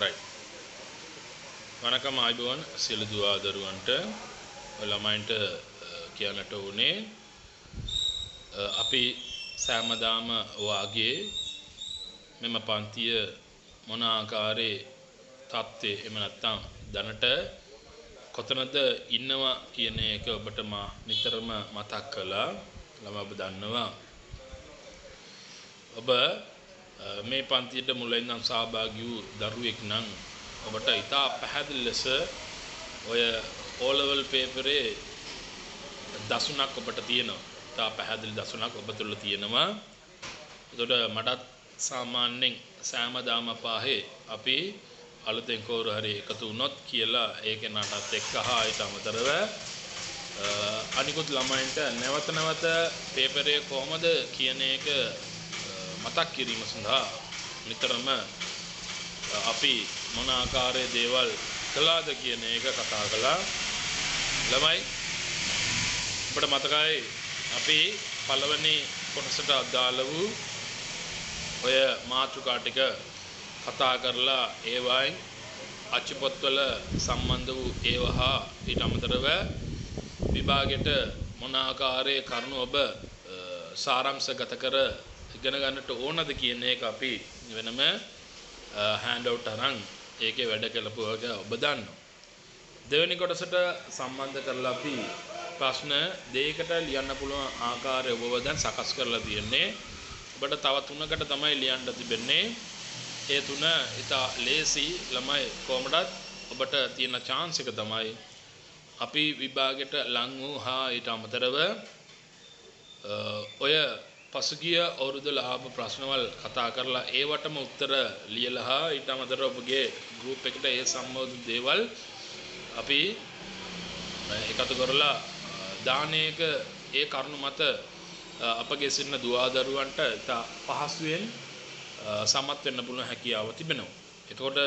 right වණකම් ආයුබෝවන් සියලු දුවා දරුවන්ට ළමයින්ට කියන්නට උනේ අපි සෑමදාම වාගේ මෙම පන්තිය මොන ආකාරයේ තත්ත්වයේ එහෙම නැත්නම් දැනට කොතනද ඉන්නවා කියන එක ඔබට මා නිතරම මතක් කළා. ළමයි ඔබ දන්නවා ඔබ මේ පන්තියට මුලින් ඉඳන් සහභාගී වූ දරුවෙක් නම් ඔබට ඉතා පැහැදිලි ලෙස ඔය O level පේපරේ දසුණක් ඔබට තියෙනවා. ඉතා පැහැදිලි දසුණක් ඔබ තුල තියෙනවා. ඒකට මටත් සාමාන්‍යයෙන් සෑමදාම පාහේ අපි අලුතෙන් කවුරු හරි එකතු වුණොත් කියලා ඒකේ නටත් එක්ක ආයෙත් අමතරව අනිකුත් ළමයින්ට නැවත නැවත පේපරේ කොහමද කියන එක මතක් කිරීම සඳහා නිතරම අපි මොන ආකාරයේ දේවල් කළාද කියන එක කතා කළා. ළමයි ඔබට මතකයි අපි පළවෙනි කොටසට අදාළ වූ ඔය මාතෘකා ටික කතා කරලා ඒවයින් අච්චුපොත්වල සම්බන්ධ වූ ඒවහා ඊට අමතරව විභාගයට මොන ආකාරයේ කරුණු ඔබ සාරාංශගත කර ඉගෙන ගන්නට ඕනද කියන එක අපි වෙනම hand out අරන් ඒකේ වැඩ කළපුවක ඔබ දන්නවා. දෙවෙනි කොටසට සම්බන්ධ කරලා අපි ප්‍රශ්න දෙකකට ලියන්න පුළුවන් ආකාරය ඔබ දැන් සකස් කරලා තියෙන්නේ. ඔබට තව තුනකට තමයි ලියන්න තිබෙන්නේ. ඒ තුන ඉතා ලේසි ළමයි කොහොමදත් ඔබට තියෙන chance එක තමයි අපි විභාගයට ලං වූ හා ඊට අමතරව ඔය පසුගිය අවුරුද්දල ආපු ප්‍රශ්නවල කතා කරලා ඒවටම උත්තර ලියලා හා ඊට අමතරව ඔබගේ group එකට ඒ සම්බන්ධ දේවල් අපි එකතු කරලා දානයක ඒ කරුණු මත අපගේ සින්න දුවා දරුවන්ට පහසුවෙන් සමත් වෙන්න පුළුවන් හැකියාව තිබෙනවා. එතකොට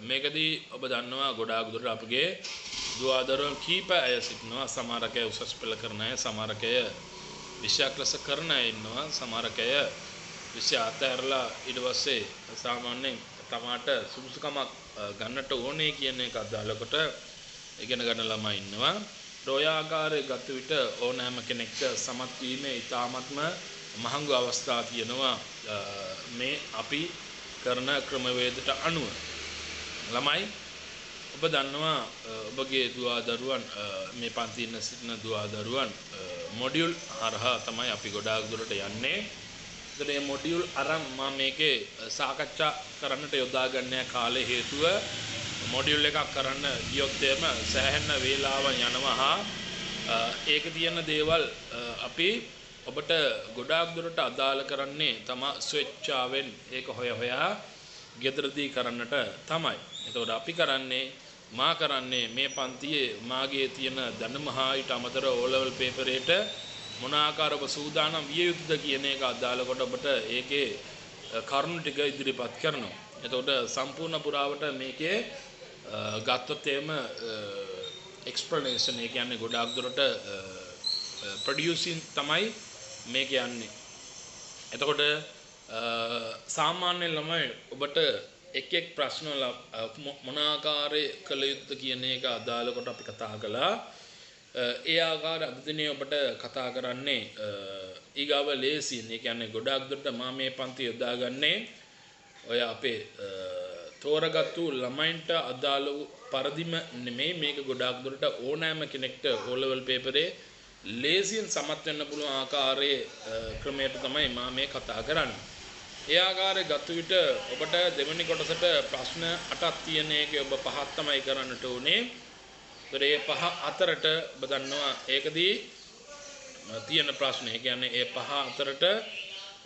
මේකදී ඔබ දන්නවා ගොඩාක් දුරට අපගේ දුවා දරුවන් කීප අය සිටිනවා. සමහර අය උසස් පෙළ කරන අය, සමහර අය විෂයක් ලෙස කරන අය ඉන්නවා. සමහර අය විෂය අතහැරලා ඊට පස්සේ සාමාන්‍යයෙන් තමාට සුදුසුකමක් ගන්නට ඕනේ කියන එක අදාළකොට ඉගෙන ගන්න ළමයි ඉන්නවා. ඔය ආකාරයේ ගත විට ඕනෑම කෙනෙක්ට සමත් වීමේ ඉතාමත්ම මහඟු අවස්ථා තියෙනවා මේ අපි කරන ක්‍රමවේදයට අනුව. ළමයි ඔබ දන්නවා ඔබගේ දුවා දරුවන් මේ පන්තියේ ඉන්න සිටින දුවා දරුවන් මොඩියුල් හරහා තමයි අපි ගොඩාක් දුරට යන්නේ. ඒකට මේ මොඩියුල් අරන් මම මේකේ සාකච්ඡා කරන්නට යොදා ගන්න කාලේ හේතුව මොඩියුල් එකක් කරන්න ගියොත් එම සෑහෙන වේලාවක් යනවා. ඒකේ තියෙන දේවල් අපි ඔබට ගොඩාක් දුරට අදාළ කරන්නේ තමා ස්වේච්ඡාවෙන් ඒක හොයා ගෙදරදී කරන්නට තමයි. එතකොට අපි කරන්නේ මා කරන්නේ මේ පන්තියේ මාගේ තියෙන දැනුම හා ඊට අමතරව O level පේපරේට මොන ආකාරව සූදානම් විය යුතුද කියන එක අදාළ කොට ඔබට ඒකේ කරුණු ටික ඉදිරිපත් කරනවා. එතකොට සම්පූර්ණ පුරාවට මේකේ ගත්තොත් එම explanation එක කියන්නේ ගොඩාක් දුරට producing තමයි මේක යන්නේ. එතකොට සාමාන්‍ය ළමයි ඔබට එක් එක් ප්‍රශ්න මොන ආකාරයේ කළ යුතුද කියන එක අදාළ කොට අපි කතා කළා. ඒ ආකාර අද දිනේ ඔබට කතා කරන්නේ ඊගාව ලේසියෙන්. ඒ කියන්නේ ගොඩාක් දුරට මම මේ පන්ති යොදාගන්නේ ඔය අපේ තෝරගත්තු ළමයින්ට අදාළ වූ පරිදිම නෙමෙයි. මේක ගොඩාක් දුරට ඕනෑම කෙනෙක්ට O level පේපරේ ලේසියෙන් සමත් වෙන්න පුළුවන් ආකාරයේ ක්‍රමයට තමයි මම මේ කතා කරන්නේ. ඒ ආකාරයේ ගත විට ඔබට දෙවෙනි කොටසට ප්‍රශ්න 8ක් තියෙන එකේ ඔබ 5ක් තමයි කරන්නට ඕනේ. ඒතර ඒ 5 අතරට ඔබ දන්නවා ඒකදී තියෙන ප්‍රශ්න. ඒ කියන්නේ ඒ 5 අතරට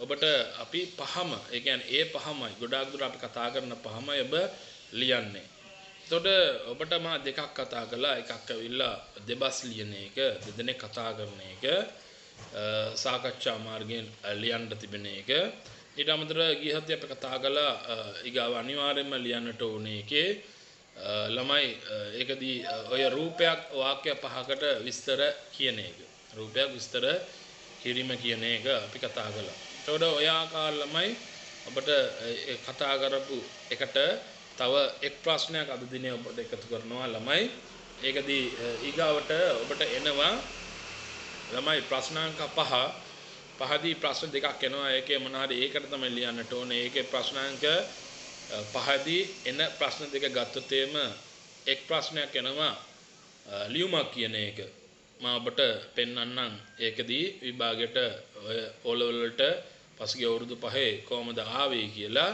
ඔබට අපි 5ම ඒ කියන්නේ ඒ 5මයි ගොඩාක් දුර අපි කතා කරන 5මයි ඔබ ලියන්නේ. එතකොට ඔබට මා දෙකක් කතා කළා. එකක් ඇවිල්ලා දෙබස් ලියන එක, දෙදෙනෙක් කතා කරන එක, සාකච්ඡා මාර්ගයෙන් ලියන්න තිබෙන එක. ඊට අමතරව ගිය සතියේ අපි කතා කළා ඊගාව අනිවාර්යයෙන්ම ලියන්නට ඕනේ එකේ ළමයි ඒකදී ඔය රූපයක් වාක්‍ය පහකට විස්තර කියන එක. රූපයක් විස්තර කිරීම කියන එක අපි කතා කළා. එතකොට ඔය ආකාර ළමයි ඔබට කතා කරපු එකට තව එක් ප්‍රශ්නයක් අද දිනේ ඔබට එකතු කරනවා ළමයි. ඒකදී ඊගාවට ඔබට එනවා ළමයි ප්‍රශ්නාංක 5. පහදී ප්‍රශ්න දෙකක් එනවා. ඒකේ මොන හරි ඒකට තමයි ලියන්නට ඕනේ. ඒකේ ප්‍රශ්නාංක 5දී එන ප්‍රශ්න දෙක ගත්තොත් එක් ප්‍රශ්නයක් එනවා ලියුමක් කියන එක. මම ඔබට පෙන්වන්නම්. ඒකදී විභාගයට ඔය O-level වලට පසුගිය අවුරුදු 5 කොහමද ආවේ කියලා.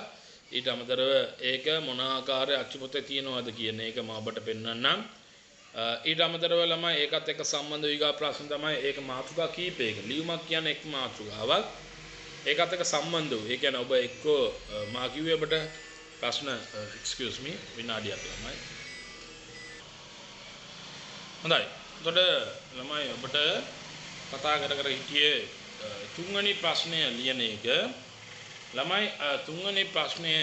ඊට අමතරව ඒක මොන ආකාරයේ අච්චුපොතේ තියෙනවද කියන එක මම ඔබට පෙන්වන්නම්. ඊට අමතරව ළමයි ඒකත් එක්ක සම්බන්ධ විගා ප්‍රශ්න තමයි ඒක මාතෘකා කීපයක. ලියුමක් කියන්නේ එක් මාතෘකාවක්. ඒකත් එක්ක සම්බන්ධ වූ. ඒ කියන්නේ ඔබ එක්කෝ මා කිව්වේ ඔබට ප්‍රශ්න excuse me විනාඩියක් ළමයි. හොඳයි. එතකොට ළමයි ඔබට කතා කර හිටියේ තුන්වෙනි ප්‍රශ්නය ලියන එක. ළමයි තුන්වෙනි ප්‍රශ්නය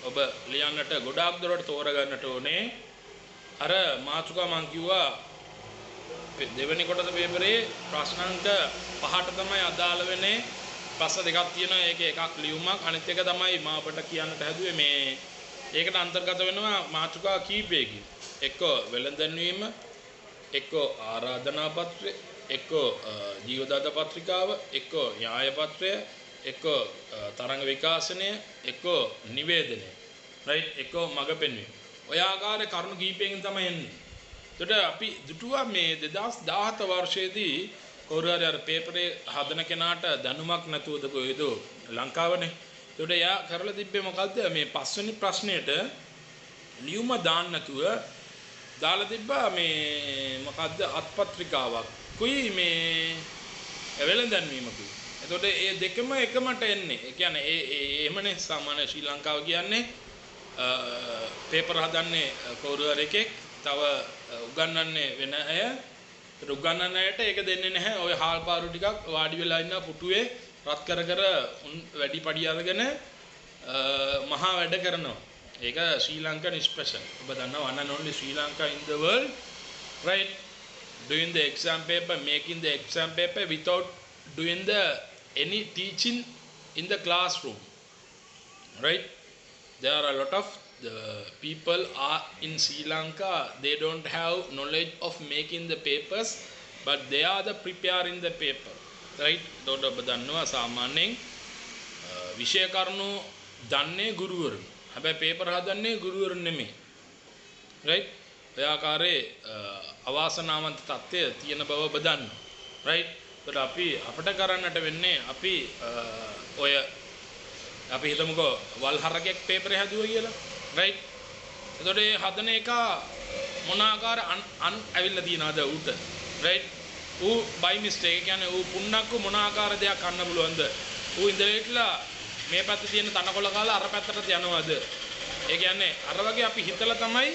ඔබ ලියන්නට ගොඩාක් දුරට තෝරගන්නට ඕනේ. අර මාතෘකා මං කිව්වා දෙවෙනි කොටස පේපරේ ප්‍රශ්නාංක 5ට තමයි අදාළ වෙන්නේ. ප්‍රශ්න දෙකක් තියෙනවා. ඒකේ එකක් ලියුමක් අනිත් එක තමයි මම ඔබට කියන්නට හැදුවේ මේ ඒකට අන්තර්ගත වෙනවා මාතෘකා කීපයකින්. එක්ක වෙළඳන්වීම, එක්ක ආරාධනා පත්‍රය, එක්ක ජීවදාත පත්‍රිකාව, එක්ක න්‍යාය පත්‍රය, එක්ක තරංග විකාශනය, එක්ක නිවේදනය. රයිට්? එක්ක මඟ පෙන්වීම. ඔය ආකාරයේ කරුණු කීපයකින් තමයි එන්නේ. එතකොට අපි දුටුවා මේ 2017 වර්ෂයේදී කවුරු හරි අර පේපරේ හදන කෙනාට දැනුමක් නැතුවද කොහෙද ලංකාවනේ. එතකොට එයා කරලා තිබ්බේ මොකද්ද? මේ පස්වෙනි ප්‍රශ්නෙට ලියුම දාන්න නැතුව දාලා තිබ්බා මේ මොකද්ද අත්පත්‍රිකාවක්. කුයි මේ වෙළඳන්වීමකුයි. එතකොට මේ දෙකම එකමට එන්නේ. ඒ කියන්නේ එහෙමනේ සාමාන්‍ය ශ්‍රී ලංකාව කියන්නේ පේපර් හදන්නේ කවුරු හරි එකෙක්, තව උගන්වන්නේ වෙන අය. ඒත් උගන්වන අයට ඒක දෙන්නේ නැහැ. ඔය හාල් පාරු ටිකක් වාඩි වෙලා ඉන්න පුටුවේ රත් කර වැඩි පඩි අරගෙන මහා වැඩ කරනවා. ඒක ශ්‍රී ලංකන් ස්පෙෂල්. ඔබ දන්නවා one and only Sri Lanka in the world, right? Doing the exam paper, making the exam paper without doing any teaching in the classroom, right? There are a lot of people are in Sri Lanka, they don't have knowledge of making the papers, but they are the preparing the paper, right? එතකොට ඔබ දන්නවා සාමාන්‍යයෙන් විෂය කරුණු දන්නේ ගුරුවරු. හැබැයි paper හදන්නේ ගුරුවරු නෙමෙයි. right? ඔය ආකාරයේ අවාසනාවන්ත තත්ත්වය තියෙන බව ඔබ දන්නවා. right? එතකොට අපිට කරන්නට වෙන්නේ ඔය අපි හිතමුකෝ වල් හරකෙක් පේපරේ හැදුවා කියලා. right? එතකොට ඒ හදන එක මොන ආකාර ඇවිල්ලා තියනවාද ඌට? right? ඌ by mistake කියන්නේ ඌ පුන්නක්කු මොන ආකාර දෙයක් අන්න පුළුවන්ද? ඌ ඉඳලා හිටලා මේ පැත්තේ තියෙන තනකොළ කාලා අර පැත්තට යනවාද? ඒ කියන්නේ අර වගේ අපි හිතලා තමයි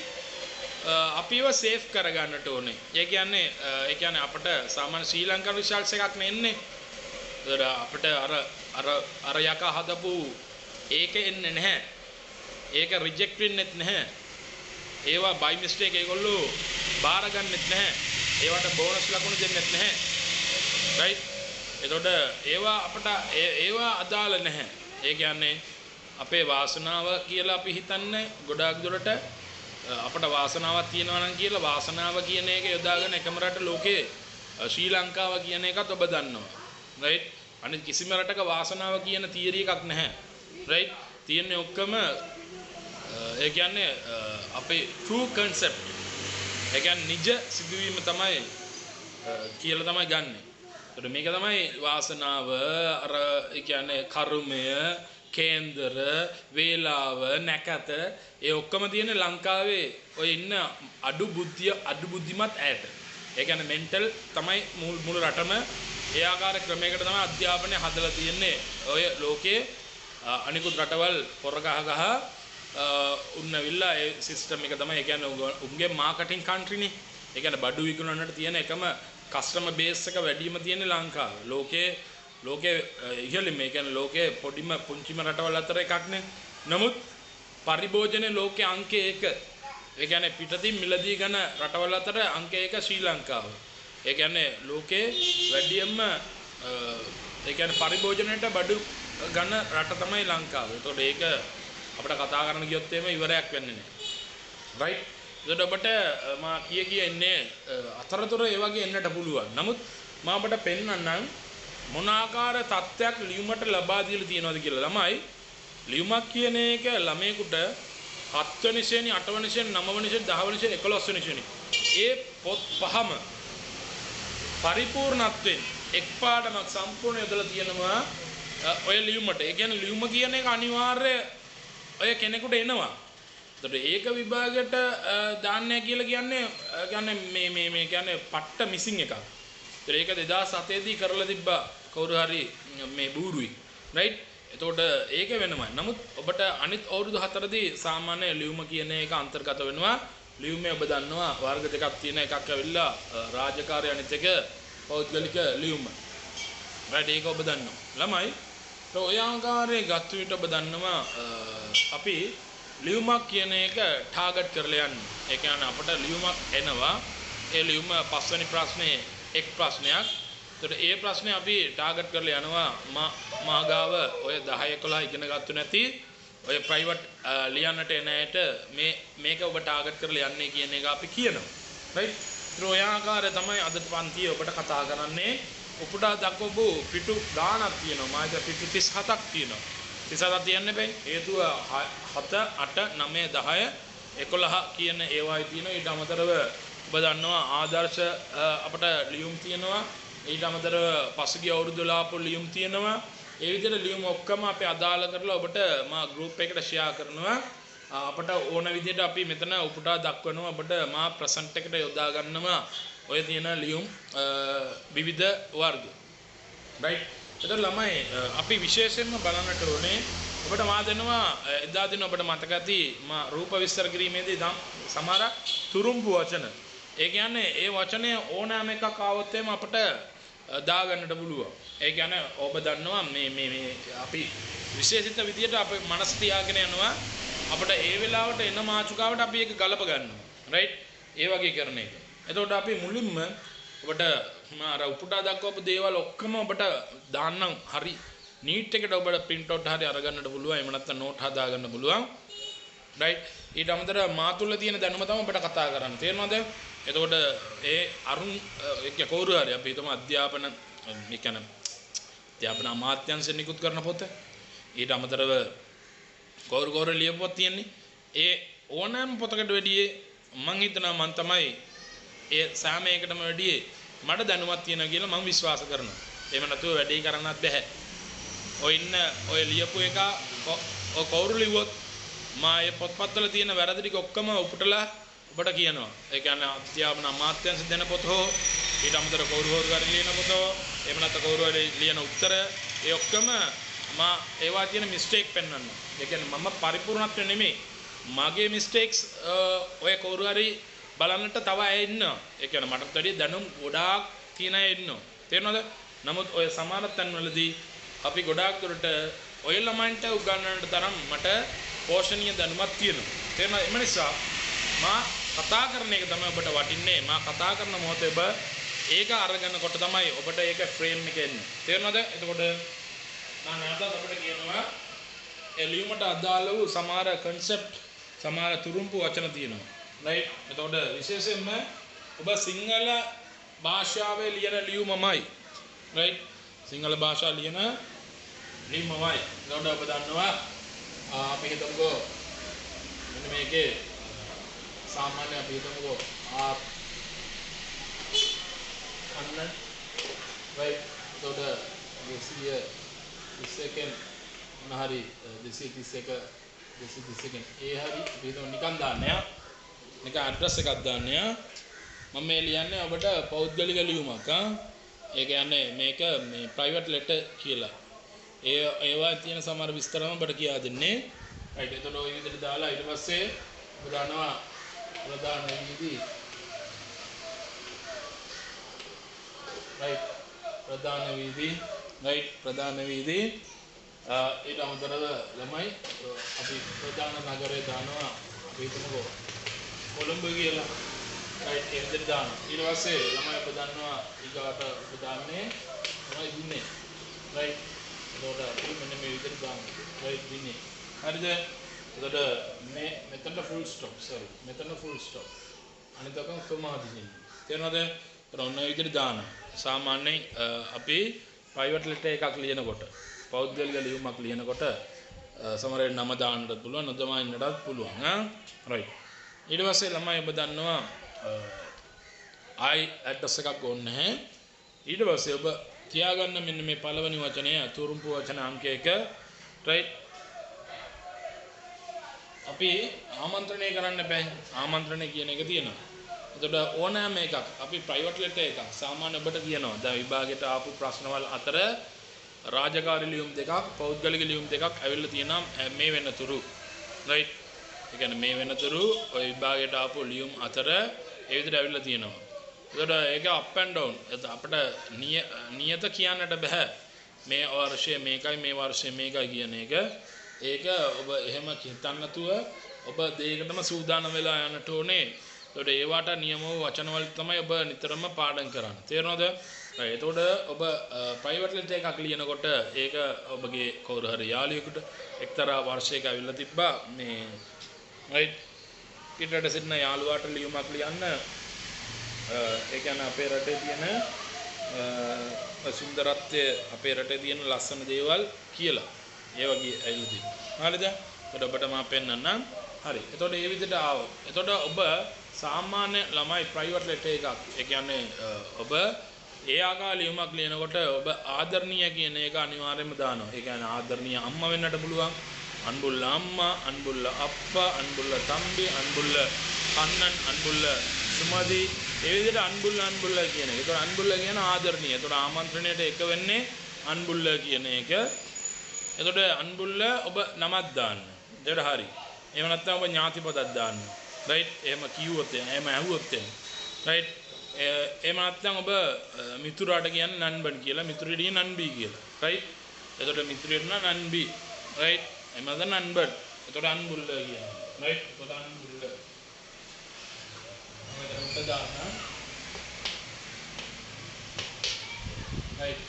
අපිව සේෆ් කරගන්නට ඕනේ. ඒ කියන්නේ අපිට සාමාන්‍ය ශ්‍රී ලංකා රිසල්ට්ස් එකක් නෙන්නේ. ඒතර අපිට අර යකා හදපු ඒක එන්නේ නැහැ. ඒක රිජෙක්ට් වෙන්නෙත් නැහැ. ඒවා by mistake ඒගොල්ලෝ බාර ගන්නෙත් නැහැ. ඒවට බෝනස් ලකුණු දෙන්නෙත් නැහැ. right? එතකොට ඒවා අදාළ නැහැ. ඒ කියන්නේ අපේ වාසනාව කියලා අපි හිතන්නේ ගොඩාක් දුරට අපට වාසනාවක් තියෙනවා නම් කියලා වාසනාව කියන එක යොදාගෙන එකම රට ලෝකේ ශ්‍රී ලංකාව කියන එකත් ඔබ දන්නවා. right? අනිත් කිසිම රටක වාසනාව කියන තියරි එකක් නැහැ. right? තියෙන්නේ ඔක්කොම ඒ කියන්නේ අපේ true concept. ඒ කියන්නේ නිජ සිදුවීම තමයි කියලා තමයි ගන්නෙ. ඒත් මේක තමයි වාසනාව අර ඒ කියන්නේ කර්මය, කේන්දර, වේලාව, නැකත ඒ ඔක්කොම තියෙන ලංකාවේ ඔය ඉන්න අඩු බුද්ධිමත් ඇයට. ඒ කියන්නේ මෙන්ටල් තමයි මුළු රටම ඒ ආකාර ක්‍රමයකට තමයි අධ්‍යාපනය හදලා තියෙන්නේ. ඔය ලෝකයේ අනිකුත් රටවල් පොර ගහ උන්නවිල්ලා ඒ සිස්ටම් එක තමයි. ඒ කියන්නේ උන්ගේ මාකටිං කන්ට්‍රිනේ. ඒ කියන්නේ බඩු විකුණන්නට තියෙන එකම කස්ටමර් බේස් එක වැඩිම තියෙන්නේ ලංකාව. ලෝකයේ ඉහළින්ම ඒ කියන්නේ ලෝකයේ පොඩිම පුංචිම රටවල් අතර එකක් නේ. නමුත් පරිභෝජනයේ ලෝකයේ අංක 1. ඒ කියන්නේ පිටතින් මිලදී ගන්න රටවල් අතර අංක 1 ශ්‍රී ලංකාව. ඒ කියන්නේ ලෝකයේ වැඩිම ඒ කියන්නේ පරිභෝජනයට බඩු ගන්න රට තමයි ලංකාව. ඒතකොට ඒක අපිට කතා කරන්න ගියොත් එහෙම ඉවරයක් වෙන්නේ නැහැ. right එතකොට ඔබට මා කිය ඉන්නේ අතරතුර ඒ වගේ එන්නට පුළුවන්. නමුත් මා ඔබට පෙන්වන්නම් මොන ආකාර තත්ත්වයක් ලියුමට ලබා දීලා තියෙනවද කියලා. ළමයි ලියුමක් කියන එක ළමයෙකුට 7 වෙනි ශ්‍රේණි 8 වෙනි ශ්‍රේණි 9 වෙනි ශ්‍රේණි 10 වෙනි ශ්‍රේණි 11 වෙනි ශ්‍රේණි ඒ පොත් පහම පරිපූර්ණත්වයෙන් එක්පාඩමක් සම්පූර්ණ යොදලා තියෙනවා ඔය ලියුමට. ඒ කියන්නේ ලියුම කියන එක අනිවාර්ය ඔය කෙනෙකුට එනවා. එතකොට ඒක විභාගයට දාන්නේ කියලා කියන්නේ මේ කියන්නේ පට්ට මිසින් එකක්. ඒක 2007 දී කරලා තිබ්බා කවුරු හරි මේ බූරුයි රයිට්. එතකොට ඒක වෙනමයි. නමුත් ඔබට අනිත් අවුරුදු 4 දී සාමාන්‍ය ලියුම කියන එක අන්තර්ගත වෙනවා. ලියුමේ ඔබ දන්නවා වර්ග දෙකක් තියෙන එකක් ඇවිල්ලා රාජකාරී අනිත් එක පෞද්ගලික ලියුම. රයිට් ඒක ඔබ දන්නවා. ළමයි ඔය ආකාරයේ ගත්ත විට ඔබ දන්නවා අපි ලියුමක් කියන එක ටාගට් කරලා යන්නේ. ඒ කියන්නේ අපට ලියුමක් එනවා. ඒ ලියුම පස්වෙනි ප්‍රශ්නේ එක් ප්‍රශ්නයක්. ඒතර ඒ ප්‍රශ්නේ අපි ටාගට් කරලා යනවා මාගාව ඔය 10 11 ඉගෙන ගත්තු නැති ඔය ප්‍රයිවට් ලියන්නට එන ඇයට මේක ඔබ ටාගට් කරලා යන්නේ කියන එක අපි කියනවා. රයිට්? ඒතර ඔය ආකාරය තමයි අද පන්තියේ ඔබට කතා කරන්නේ. උපුටා දක්වපු පිටු ගාණක් තියෙනවා. මායිද පිටු 37ක් තියෙනවා. 37ක් තියන්නේ බෑ. හේතුව 7 8 9 10 11 කියන ඒවායි තියෙනවා. ඊට අමතරව ඔබ දන්නවා ආදර්ශ අපට ලියුම් තියෙනවා. ඊට අමතරව පසුගිය අවුරුදු ලාපු ලියුම් තියෙනවා. ඒ විදිහට ලියුම් ඔක්කොම අපි අදාළ කරලා ඔබට මා ගෲප් එකකට ෂෙයා කරනවා. අපට ඕන විදිහට අපි මෙතන උපුටා දක්වනවා. ඔබට මා ප්‍රසන්ට් එකට යොදා ගන්නවා ඔය තියෙන ලියුම් විවිධ වර්ග. රයිට්. ඒතර ළමයි අපි විශේෂයෙන්ම බලන්නට ඕනේ ඔබට මා දෙනවා එදා දින ඔබට මතක ඇති මා රූප විස්තර කිරීමේදී සමහර තුරුම්පු වචන. ඒ කියන්නේ ඒ වචනය ඕනෑම එකක් ආවොත් එම අපට දාගන්නට පුළුවන්. ඒ කියන්නේ ඔබ දන්නවා මේ අපි විශේෂිත විදියට අපේ මනස තියාගෙන යනවා අපිට ඒ වෙලාවට එන මාතෘකාවට අපි ඒක ගලප ගන්නවා. රයිට්? ඒ වගේ කරන එක. එතකොට අපි මුලින්ම ඔබට අර උපුටා දක්වපු දේවල් ඔක්කොම ඔබට දාන්නම් හරි නීට් එකට ඔබට print out හරි අරගන්නට පුළුවන්. එහෙම නැත්නම් note හදා ගන්න පුළුවන්. රයිට්? ඊට අමතරව මා තුල තියෙන දැනුම තමයි ඔබට කතා කරන්න. තේරෙනවද? එතකොට ඒ අරුණ කවුරු හරි අපි හිතමු අධ්‍යාපන ඒ කියන්නේ අධ්‍යාපන අමාත්‍යාංශයෙන් නිකුත් කරන පොත. ඊට අමතරව කවුරු ලියපු පොත් තියෙන්නේ. ඒ ඕනෑම පොතකට වැඩියේ මං හිතනවා මං තමයි ඒ සෑම එකටම වැඩියේ මට දැනුමක් තියෙනවා කියලා මං විශ්වාස කරනවා. එහෙම නැතුව වැඩේ කරන්නත් බෑ. ඔය ඉන්න ඔය ලියපු එක ඔය කවුරු ලිව්වොත් මා ඒ පොත්පත්වල තියෙන වැරදි ටික ඔක්කොම උපුටලා ඔබට කියනවා. ඒ කියන්නේ අධ්‍යාපන අමාත්‍යාංශ දෙන පොත හෝ ඊට අමතරව කවුරු හරි ලියන පොත එහෙම නැත්නම් කවුරු හරි ලියන උත්තර ඒ ඔක්කොම මා ඒවා තියෙන මිස්ටේක් පෙන්වන්න. ඒ කියන්නේ මම පරිපූර්ණත්වය නෙමෙයි. මගේ මිස්ටේක්ස් ඔය කවුරු හරි බලන්නට තව අය ඉන්නවා. ඒ කියන්නේ මටත් වැඩිය දැනුම් ගොඩාක් තියෙන අය ඉන්නවා. තේරෙනවද? නමුත් ඔය සමාන තැන්වලදී අපි ගොඩාක් දුරට ඔය ළමයින්ට උගන්වන්නට තරම් මට පෝෂණීය දැනුමක් තියෙනවා. තේරෙනවද? එම නිසා මා කතා කරන එක තමයි ඔබට වටින්නේ. මා කතා කරන මොහොතේ ඔබ ඒක අරගෙනකොට තමයි ඔබට ඒක ෆ්‍රේම් එක එන්නේ. තේරෙනවද? එතකොට මම නැවතත් අපිට කියනවා ලියුමට අදාළ වූ සමහර concept සමහර තුරුම්පු වචන තියෙනවා. right? එතකොට විශේෂයෙන්ම ඔබ සිංහල භාෂාවේ ලියන ලියුමමයි. right? සිංහල භාෂාව ලියන ලියුමමයි. එතකොට ඔබ දන්නවා අපි හිතමුකෝ මෙන්න මේකේ සාමාන්‍ය අපි හිතමුකෝ අන්න right? එතකොට 232 මොනහරි 231 ඒ හරි අපි හිතමු නිකන් දාන්නේ නිකන් ඇඩ්‍රස් එකක් දාන්නේ මම මේ ලියන්නේ ඔබට පෞද්ගලික ලියුමක් ඒ කියන්නේ මේක මේ ප්‍රයිවට් ලෙටර් කියලා ඒවා තියෙන සමහර විස්තරම ඔබට කියා දෙන්නේ රයිට් එතකොට ওই විදිහට දාලා ඊට පස්සේ ඔබ දානවා ප්‍රධාන වීදි රයිට් ප්‍රධාන වීදි ඊට අමතරව ළමයි අපි ප්‍රධාන නගරේ දානවා අපි හිතමුකෝ කොළඹ කියලා රයිට් ඒ විදිහට දානවා ඊට පස්සේ ළමයි ඔබ දන්නවා ඊගාට ඔබ දාන්නේ තමයි දුන්නේ රයිට් එතකොට අපි මෙන්න මේ විදිහට දානවා රයිට් දුන්නේ හරිද එතකොට මේ මෙතන ෆුල් ස්ටොප් sorry මෙතන ෆුල් ස්ටොප් අනිත් එකම කොමාදින් තේරෙනවද ඔන්න ඔය විදිහට දානවා සාමාන්‍යයෙන් අපි ප්‍රයිවට් ලෙටර් එකක් ලියනකොට පෞද්ගලික ලියුමක් ලියනකොට සමහරවිට නම දාන්නත් පුළුවන් නොදමා ඉන්නටත් පුළුවන් රයිට් ඊට පස්සේ ළමයි ඔබ දන්නවා I ඇඩ්‍රස් එකක් ඕනේ නැහැ ඊට පස්සේ ඔබ තියාගන්න මෙන්න මේ පළවෙනි වචනය තුරුම්පු වචන අංක 1 රයිට් අපි ආමන්ත්‍රණය කරන්න බෑ ආමන්ත්‍රණය කියන එක තියෙනවා එතකොට ඕනෑම එකක් අපි ප්‍රයිවට් ලෙටර් එකක් සාමාන්‍ය ඔබට කියනවා දැන් විභාගයට ආපු ප්‍රශ්නවල අතර රාජකාරී ලියුම් දෙකක් පෞද්ගලික ලියුම් දෙකක් ඇවිල්ලා තියෙනවා මේ වෙනතුරු රයිට් ඒ කියන්නේ මේ වෙනතුරු ඔය විභාගයට ආපු ලියුම් අතර ඒ විදිහට ඇවිල්ලා තියෙනවා එතකොට ඒක up and down අපිට නියත කියන්නට බෑ මේ වර්ෂයේ මේකයි මේ වර්ෂයේ මේකයි කියන එක ඒක ඔබ එහෙම හිතන්න නැතුව ඔබ දෙයකටම සූදානම් වෙලා යන්නට ඕනේ. එතකොට ඒවට නියම වචන වල තමයි ඔබ නිතරම පාඩම් කරන්නේ. තේරෙනවද? එතකොට ඔබ ප්‍රයිවට් ලෙටර් එකක් ලියනකොට ඒක ඔබගේ කවුරු හරි යාළුවෙකුට එක්තරා වර්ෂයක අවිල්ලා තිබ්බා මේ රයිට් පිටරට සිටින යාළුවාට ලියුමක් ලියන්න ඒ කියන්නේ අපේ රටේ තියෙන සුන්දරත්වය අපේ රටේ තියෙන ලස්සන දේවල් කියලා ඒ වගේ ඇවිල්ලා තියෙනවා. හරිද? එතකොට ඔබට මම පෙන්නන්නම්. හරි. එතකොට මේ විදිහට ආවොත්. එතකොට ඔබ සාමාන්‍ය ළමයි ප්‍රයිවට් ලෙටර් එකක්. ඒ කියන්නේ ඔබ ඒ ආකාර ලියුමක් ලියනකොට ඔබ ආදරණීය කියන එක අනිවාර්යයෙන්ම දානවා. ඒ කියන්නේ ආදරණීය අම්මා වෙන්නට පුළුවන්. අන්බුල්ල අම්මා, අන්බුල්ල අප්පා, අන්බුල්ල තම්බි, අන්බුල්ල කන්නන්, අන්බුල්ල සුමදි. ඒ විදිහට අන්බුල්ල අන්බුල්ල කියන එක. එතකොට අන්බුල්ල කියන ආදරණීය. එතකොට ආමන්ත්‍රණයට එක වෙන්නේ අන්බුල්ල කියන එක. එතකොට අන්බුල්ල ඔබ නමක් දාන්න. එතකොට හරි. එහෙම නැත්නම් ඔබ ඥාතිපදයක් දාන්න. රයිට්. එහෙම කිව්වොත් එහෙම ඇහුවොත් රයිට්. එහෙම නැත්නම් ඔබ මිතුරාට කියන්නේ නන්බන් කියලා, මිතුරියට කියන්නේ නන්බි කියලා. රයිට්. එතකොට මිතුරියට නන්බි. රයිට්. එහෙම නැත්නම් නන්බන්. එතකොට අන්බුල්ල කියන්නේ. රයිට්. එතකොට අන්බුල්ල. ඔබ දාන්න. රයිට්.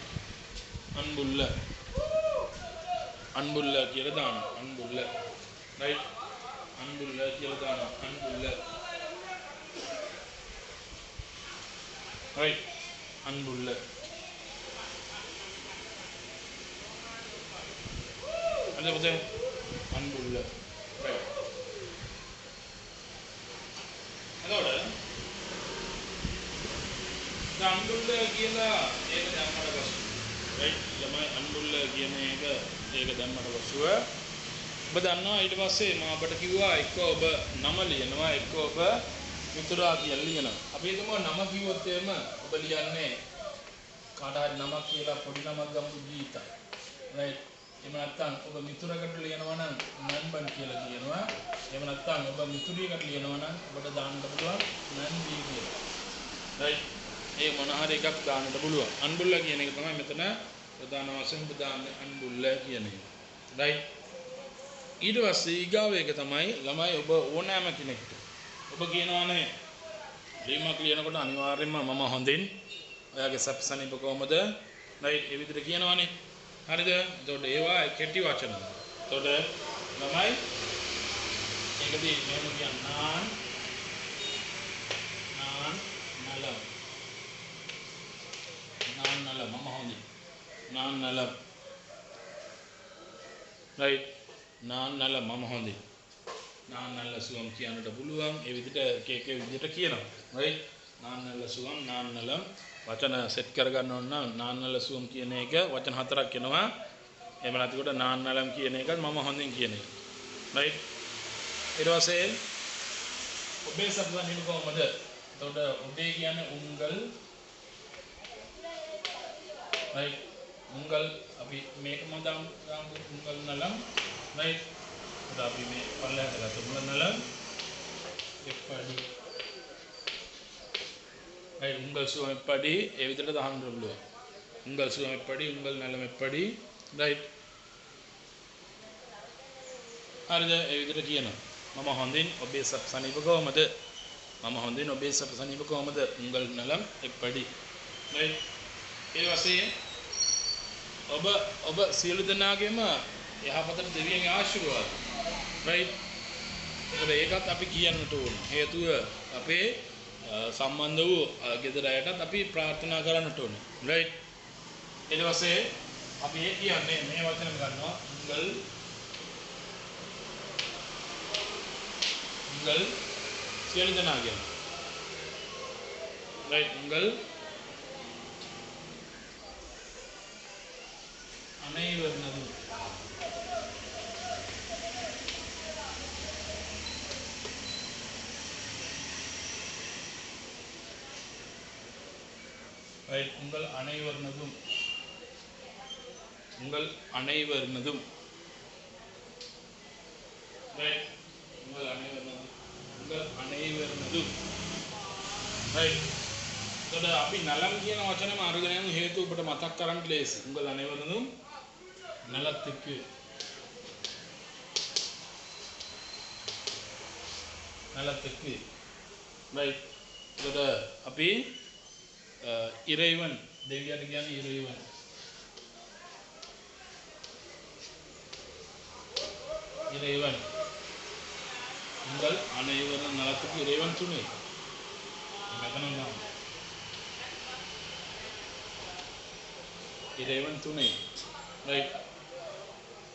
අන්බුල්ල. අන්බුල්ල කියලා දානවා අන්බුල්ල රයිට් අන්බුල්ල කියලා දානවා අන්බුල්ල රයිට් අන්බුල්ල අද පුතේ අන්බුල්ල රයිට් එතකොට අන්බුල්ල කියලා ඒක දැම්මට පස්සේ රයිට් ළමයි අන්බුල්ල කියන එක ඒක දැම්මට පස්සුව ඔබ දන්නවා ඊට පස්සේ මම ඔබට කිව්වා එක්ක ඔබ නම ලියනවා එක්ක ඔබ මිතුරා කියලා ලියනවා. අපි හිතමු නම කිව්වොත් එහෙම ඔබ ලියන්නේ කාට හරි නමක් කියලා පොඩි නමක් ගමු ගීතයි. රයිට්. එහෙම නැත්නම් ඔබ මිතුරකට ලියනවා නම් නන්බන් කියලා කියනවා. එහෙම නැත්නම් ඔබ මිතුරියකට ලියනවා නම් ඔබට දාන්න පුළුවන් නන්බි කියලා. රයිට්. ඒ මොන හරි එකක් දාන්න පුළුවන්. අන්බුල්ලා කියන එක තමයි මෙතන ප්‍රධාන වශයෙන් දාන්නේ අන්බුල්ල කියන එක. රයිට්. ඊට පස්සේ ඊගාව එක තමයි ළමයි ඔබ ඕනෑම කෙනෙක්ට ඔබ කියනවානේ ලියුමක් ලියනකොට අනිවාර්යයෙන්ම මම හොඳින් ඔයාගේ සප්සනීප කොහමද? රයිට්. ඒ විදිහට කියනවානේ. හරිද? එතකොට ඒවා කෙටි වචන. එතකොට ළමයි ඒකදී මෙහෙම කියන්න නාන් නලම් නාන් නලම් මම හොඳින් නාන් නලම් රයිට් නාන් නලම් මම හොඳින් නාන් නල සුවම් කියන්නට පුළුවන් ඒ විදිහට එක විදිහට කියනවා රයිට් නාන් නල සුවම් නාන් නලම් වචන සෙට් කරගන්න ඕන නම් නාන් නල සුවම් කියන එක වචන හතරක් එනවා එහෙම නැතිකොට නාන් නලම් කියන එකත් මම හොඳින් කියන එක රයිට් ඊට පස්සේ ඔබේ සබ්බනින් කොහමද එතකොට ඔබේ කියන්නේ උංගල් right උංගල් අපි මේකම දාමු උංගල් නලම් right එතකොට අපි මේ පල්ලෙහාට ගත්ත උංගල් නලම් එප්පඩි right උංගල් සුවම් එප්පඩි ඒ විදිහට දාන්න පුළුවන් උංගල් සුවම් එප්පඩි උංගල් නලම් එප්පඩි right හරිද ඒ විදිහට කියනවා මම හොඳින් ඔබේ සනීප කොහමද මම හොඳින් ඔබේ සනීප කොහමද උංගල් නලම් එප්පඩි right ඒ වශයෙන් ඔබ සියලු දෙනාගේම යහපතට දෙවියන්ගේ ආශිර්වාද right ඒකත් අපි කියන්නට ඕන හේතුව අපේ සම්බන්ධ වූ ගෙදර අයටත් අපි ප්‍රාර්ථනා කරන්නට ඕන right ඊට පස්සේ අපි ඒ කියන්නේ මේ වචන ගන්නවා උංගල් සියලු දෙනා කියනවා right උංගල් අනේවර්ණදු right உங்கள் அனைவரினதும் right உங்கள் අනේවරිනදුම් right එතකොට අපි නලම් කියන වචනයම අරගෙන යන හේතුව ඔබට මතක් කරගන්න ලේසි උங்கள் අනේවරිනදුම් නලත් එක්ක right එතකොට අපි இறைவன் දෙවියන්ට කියන්නේ இறைவன் உங்கள் அனைவரும் நலத்துக்கு இறைவன் துணை இறைவன் துணை right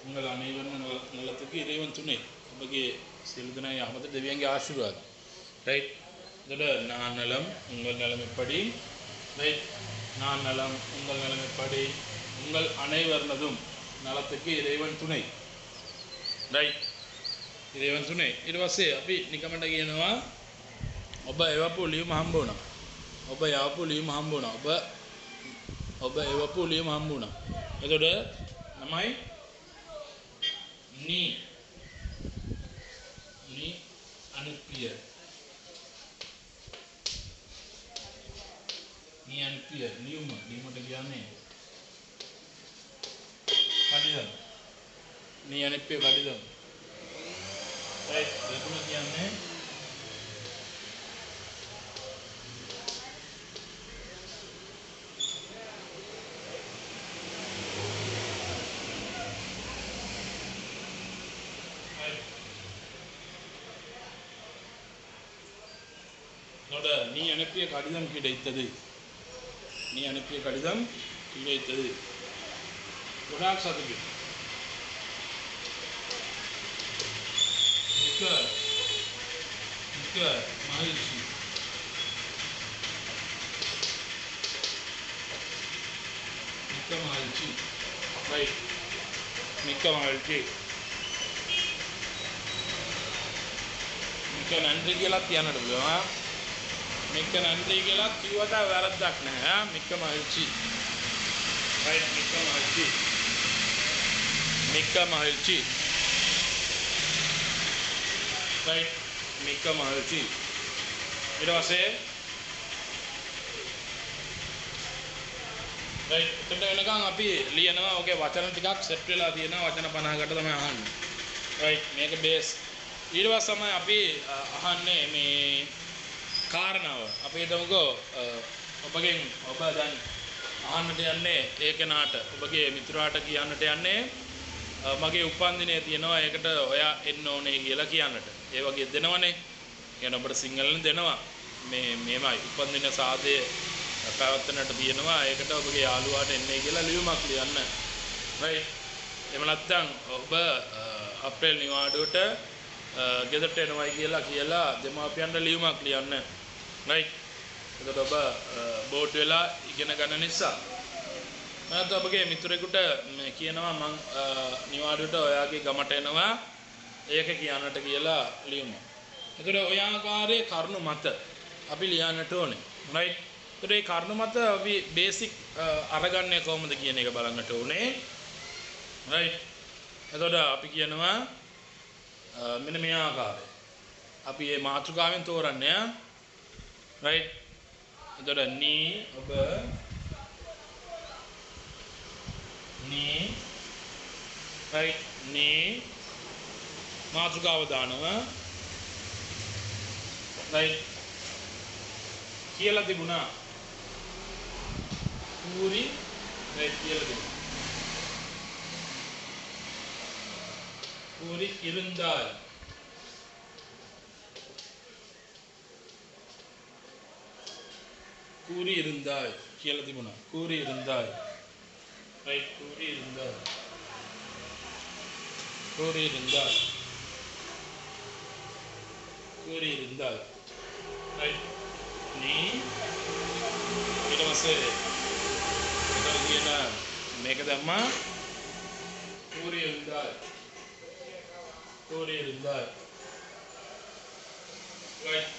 உங்கள் அனைவரும் நலத்துக்கு இறைவன் துணை ඔබගේ සියලු දෙනා යහපත දෙවියන්ගේ ආශිර්වාද right එතකොට நான் நலம் உங்கள் நலம் எப்படி right நான் நலம் உங்கள் நலம் எப்படி உங்கள் அனைவரினதும் நலத்துக்கு இறைவன் துணை right ඉරේවන් තුනේ ඊට පස්සේ අපි නිකමට කියනවා ඔබ එවපු ලියුම හම්බ වුණා ඔබ යවපු ලියුම හම්බ වුණා ඔබ එවපු ලියුම හම්බ වුණා එතකොට තමයි නී අනුප්පිය ලියුමට කියන්නේ කඩිදම් නී අනුප්පිය කඩිදම් right ඒකම කියන්නේ නෝඩ நீ அனுப்பிய கடிதம் கிடைத்தது ගොඩාක් සතුටුයි மிக்க மகிழ்ச்சி right மிக்க மகிழ்ச்சி மிக்க நன்றி කියලා කියන්නට පුළුවන් மிக்க நன்றி කියලා කිව්වට වැරද්දක් නැහැ மிக்க மகிழ்ச்சி right மிக்க மகிழ்ச்சி right மிக்க மகிழ்ச்சி ඊට පස්සේ right එතකොට වෙනකන් අපි ලියනවා ඔකේ වචන ටිකක් සෙට් වෙලා තියෙනවා වචන 50කට තමයි අහන්නේ right මේක බේස් ඊට පස්සේ තමයි අපි අහන්නේ මේ කාරණාව අපි හිතමුකෝ ඔබගෙන් ඔබ දැන් අහන්නට යන්නේ ඒ කෙනාට ඔබගේ මිතුරාට කියන්නට යන්නේ මගේ උපන්දිනය තියෙනවා ඒකට ඔයා එන්න ඕනේ කියලා කියන්නට ඒ වගේ දෙනවනේ කියන්නේ ඔබට සිංහලෙන් දෙනවා මේමයි උපන්දින සාදය පැවැත්වන්නට තියෙනවා ඒකට ඔබගේ යාළුවාට එන්නේ කියලා ලියුමක් ලියන්න right එහෙම නැත්නම් ඔබ අප්‍රේල් නිවාඩුවට ගෙදරට එනවයි කියලා දෙමාපියන්ට ලියුමක් ලියන්න right එතකොට ඔබ බෝට් වෙලා ඉගෙන ගන්න නිසා මම ඔබගේ මිතුරෙකුට කියනවා මං නිවාඩුවට ඔයාගේ ගමට එනවා ඒක කියන්නට කියලා ලියමු. එතකොට ඔය ආකාරයේ කරුණු මත අපි ලියන්නට ඕනේ. right? එතකොට මේ කරුණු මත අපි බේසික් අරගන්නේ කොහොමද කියන එක බලන්නට ඕනේ. right? එතකොට අපි කියනවා මෙන්න මේ ආකාරය. අපි මේ මාතෘකාවෙන් තෝරන්නේ right? එතකොට නී ඔබ නී right නී මාතෘකාව දානවා right කියලා තිබුණා පූරි right කියලා තිබුණා கூறி இருந்தாய் கூறி இருந்தாய் කියලා තිබුණා கூறி இருந்தாய் ரைட் கூறி இருந்தாய் கூறி இருந்தாய் கூறி இருந்தாய் ரைட் நீ ඊට පස්සේ මෙතන කියන මේක දැම්මා கூறி இருந்தாய் கூறி இருந்தாய் ரைட்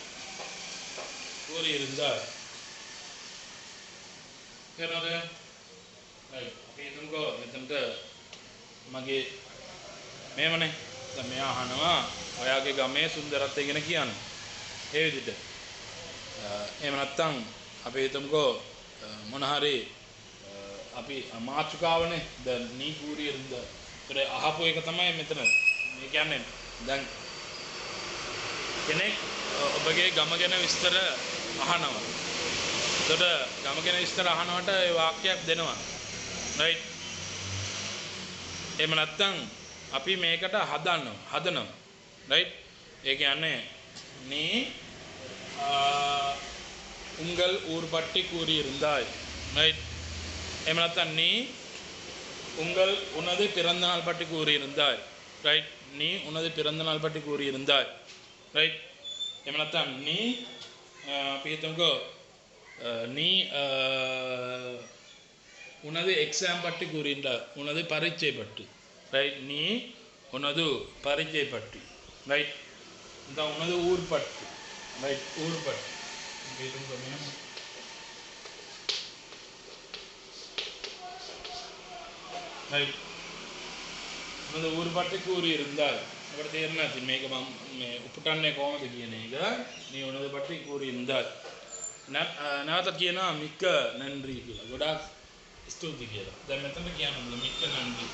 கூறி இருந்தாய் කරනවද right අපි හිතමුකෝ මෙතනට මගේ මේවනේ දැන් මෙයා අහනවා ඔයාගේ ගමේ සුන්දරත්වය ගැන කියන්න ඒ විදිහට එහෙම නැත්නම් අපි හිතමුකෝ මොන හරි අපි මාතෘකාවනේ දැන් නී කූරිය රුද්ද ඒතර අහපු එක තමයි මෙතන මේ කියන්නේ දැන් කෙනෙක් ඔබගේ ගම ගැන විස්තර අහනවා එතකොට ගම ගැන විස්තර අහනවට ඒ වාක්‍යයක් දෙනවා right එහෙම නැත්නම් අපි මේකට හදනවා right ඒ කියන්නේ நீ உங்கள் ஊர் பற்றி கூறியிருந்தாய் right එහෙම නැත්නම් நீ உங்கள் உனது பிறந்த நாள் பற்றி கூறியிருந்தாய் right நீ உனது பிறந்த நாள் பற்றி கூறியிருந்தாய் right එහෙම නැත්නම් நீ අපි හිතමුකෝ நீ உனது எக்ஸாம் பற்றி கூறியிருந்தாய் உனது பரீட்சை பற்றி ரைட் நீ உனது பரீட்சை பற்றி ரைட் இந்த உனது ஊர் பற்றி ரைட் ஊர் பற்றி ரைட் உனது ஊர் பற்றி கூறியிருந்தாய் අපිට තේරෙන්නේ නැති මේක මම මේ උපුටන්නේ කොහොමද කියන එක මේ උනද පටි கூறியிருந்தாய் නැවතත් කියනවා මික්ක නන්රි කියලා. ගොඩාක් ස්තුති කියලා. දැන් මෙතන කියනවා මික්ක නන්රි.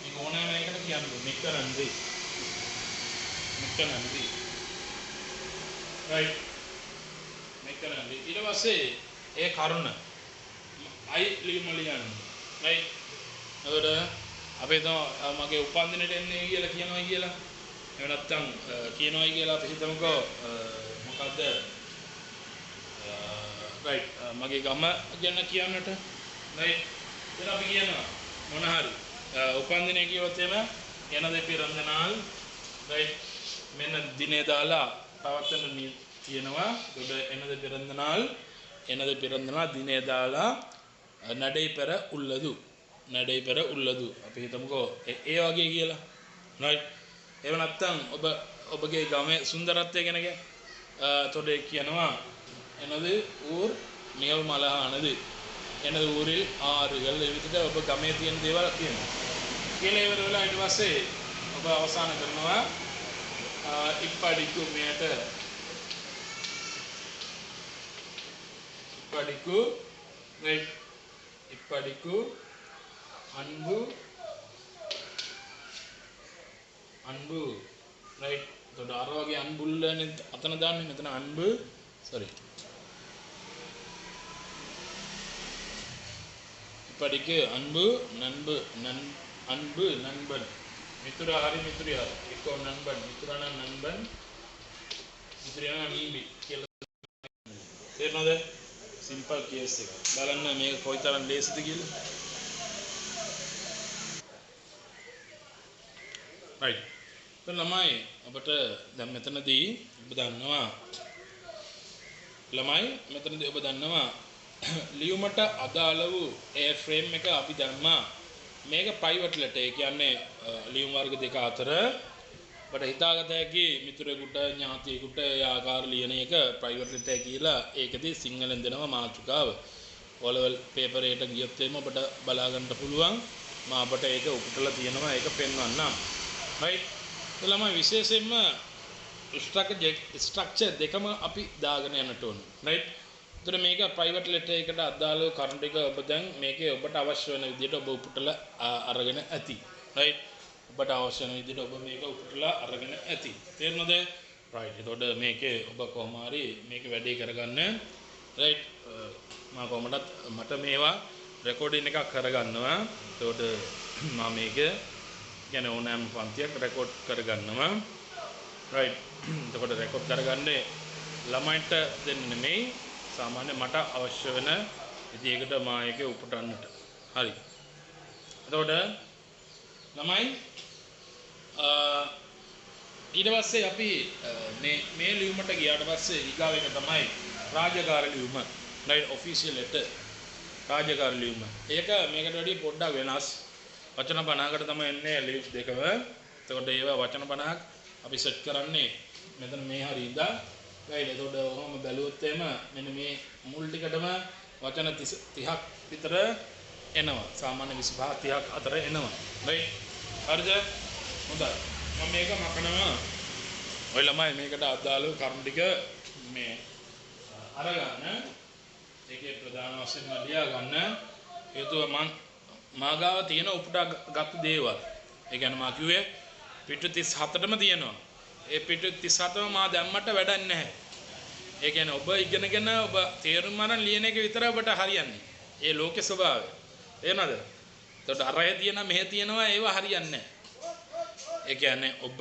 මේක ඕනෑම එකකට කියනවා මික්ක නන්රි. මික්ක නන්රි. right මික්ක නන්රි. ඊට පස්සේ ඒ කරුණ අයි ලියන්න. right එතකොට අපි හිතමු මගේ උපන්දිනේට එන්නේ කියලා කියනවා කියලා. එහෙම නැත්නම් කියනවායි කියලා අපි හිතමුකෝ මොකද්ද right මගේ ගම ගැන කියන්නට right එතන අපි කියනවා මොන හරි උපන්දිනේ කිව්වොත් එම එනද පිරන්ද නාල් right මෙන්න දිනේ දාලා පවත්තන කියනවා එතකොට එනද පිරන්ද නාල් දිනේ දාලා නඩේපෙර උල්ලදු අපි හිතමුකෝ ඒ වගේ කියලා right එහෙම නැත්නම් ඔබගේ ගමේ සුන්දරත්වය ගැන එතකොට කියනවා එනද ඌර් මියල් මලහානද එනද ඌරිල් ආරුகள் ඒ විදිහට ඔබ ගමේ තියෙන දේවල් කියනවා කියලා ඉවර වෙලා ඊට පස්සේ ඔබ අවසන් කරනවා ඉප්පඩිකු මෙයට ඉප්පඩිකු right ඉප්පඩිකු අන්බු right එතකොට අර වගේ අන්බුල්ලනේ අතන දාන්නේ මෙතන අන්බු sorry ඉපඩිකු අන්බු නண்பன் මිතුරා හරි මිතුරියා එක්කෝ නண்பன் මිතුරා නண்பன் මිතුරියා නීබි කියලා තේරෙනවද සිම්පල් කේස් එක බලන්න මේක කොයිතරම් ලේසිද කියලා right දැන් ළමයි අපිට දැන් මෙතනදී ඔබ දන්නවා ලියුමට අදාළ වූ ඒ ෆ්‍රේම් එක අපි දැම්මා මේක ප්‍රයිවට් ලෙටර් ඒ කියන්නේ ලියුම් වර්ග දෙක අතර අපිට හිතාගත හැකි මිතුරෙකුට ඥාතියෙකුට ඒ ආකාර ලියන එක ප්‍රයිවට් ලෙටර් කියලා ඒකදී සිංහලෙන් දෙනවා මාතෘකාව ඔලෙවල් පේපර් එකට ගියොත් එimhe අපිට බලා ගන්න පුළුවන් මම අපිට ඒක උපුටලා තියෙනවා ඒක පෙන්වන්නම් right ළමයි විශේෂයෙන්ම ස්ට්‍රක්චර් දෙකම අපි දාගෙන යන්නට ඕන right එතකොට මේක ප්‍රයිවට් ලෙටර් එකට අදාළව කරුණු ටික ඔබ දැන් මේකේ ඔබට අවශ්‍ය වෙන විදිහට ඔබ උපුටලා අරගෙන ඇති right ඔබට අවශ්‍ය වෙන විදිහට ඔබ මේක උපුටලා අරගෙන ඇති තේරුණාද right එතකොට මේකේ ඔබ කොහොම හරි මේක වැඩේ කරගන්න right මම කොහොමදත් මට මේවා රෙකෝඩින් එකක් කරගන්නවා. එතකොට මම මේක කියන්නේ ඕනෑම පන්තියක් රෙකෝඩ් කරගන්නවා. රයිට්. එතකොට රෙකෝඩ් කරගන්නේ ළමයින්ට දෙන්න නෙමෙයි සාමාන්‍ය මට අවශ්‍ය වෙන විදිහකට මායක උපුටන්නට. හරි. එතකොට ළමයි ඊට පස්සේ අපි මේ ලියුමට ගියාට පස්සේ ඊගාව එක තමයි රාජකාරී ලියුම. රයිට් ඔෆිෂියල් ලෙටර් රාජකාරී ලියුම. ඒක මේකට වඩා පොඩ්ඩක් වෙනස්. වචන 50කට තමයි එන්නේ ලියුම් දෙකම. එතකොට ඒවා වචන 50ක් අපි සෙට් කරන්නේ මෙතන මේ හරියදා. රයිට්. එතකොට ඔහොම බැලුවොත් එහෙම මෙන්න මේ මුල් ටිකටම වචන 30ක් විතර එනවා. සාමාන්‍ය 25 30ක් අතර එනවා. රයිට්. හරිද? හොඳයි. මම මේක මකනවා. ඔය ළමයි මේකට අදාළ කරුණු ටික මේ අරගන්න. ඒකේ ප්‍රධාන වශයෙන් ලියා ගන්න. හේතුව මාගාව තියෙන උපුටා ගත්ත දේවල්. ඒ කියන්නේ මා කිව්වේ පිටු 37ටම තියෙනවා. ඒ පිටු 37ම මා දැම්මට වැඩක් නැහැ. ඒ කියන්නේ ඔබ ඉගෙනගෙන ඔබ තේරුම් ගන්න ලියන එක විතර ඔබට හරියන්නේ. ඒ ලෝකේ ස්වභාවය. තේරෙනවද? එතකොට අරය තියෙන මෙහෙ තියෙනවා ඒව හරියන්නේ නැහැ. ඒ කියන්නේ ඔබ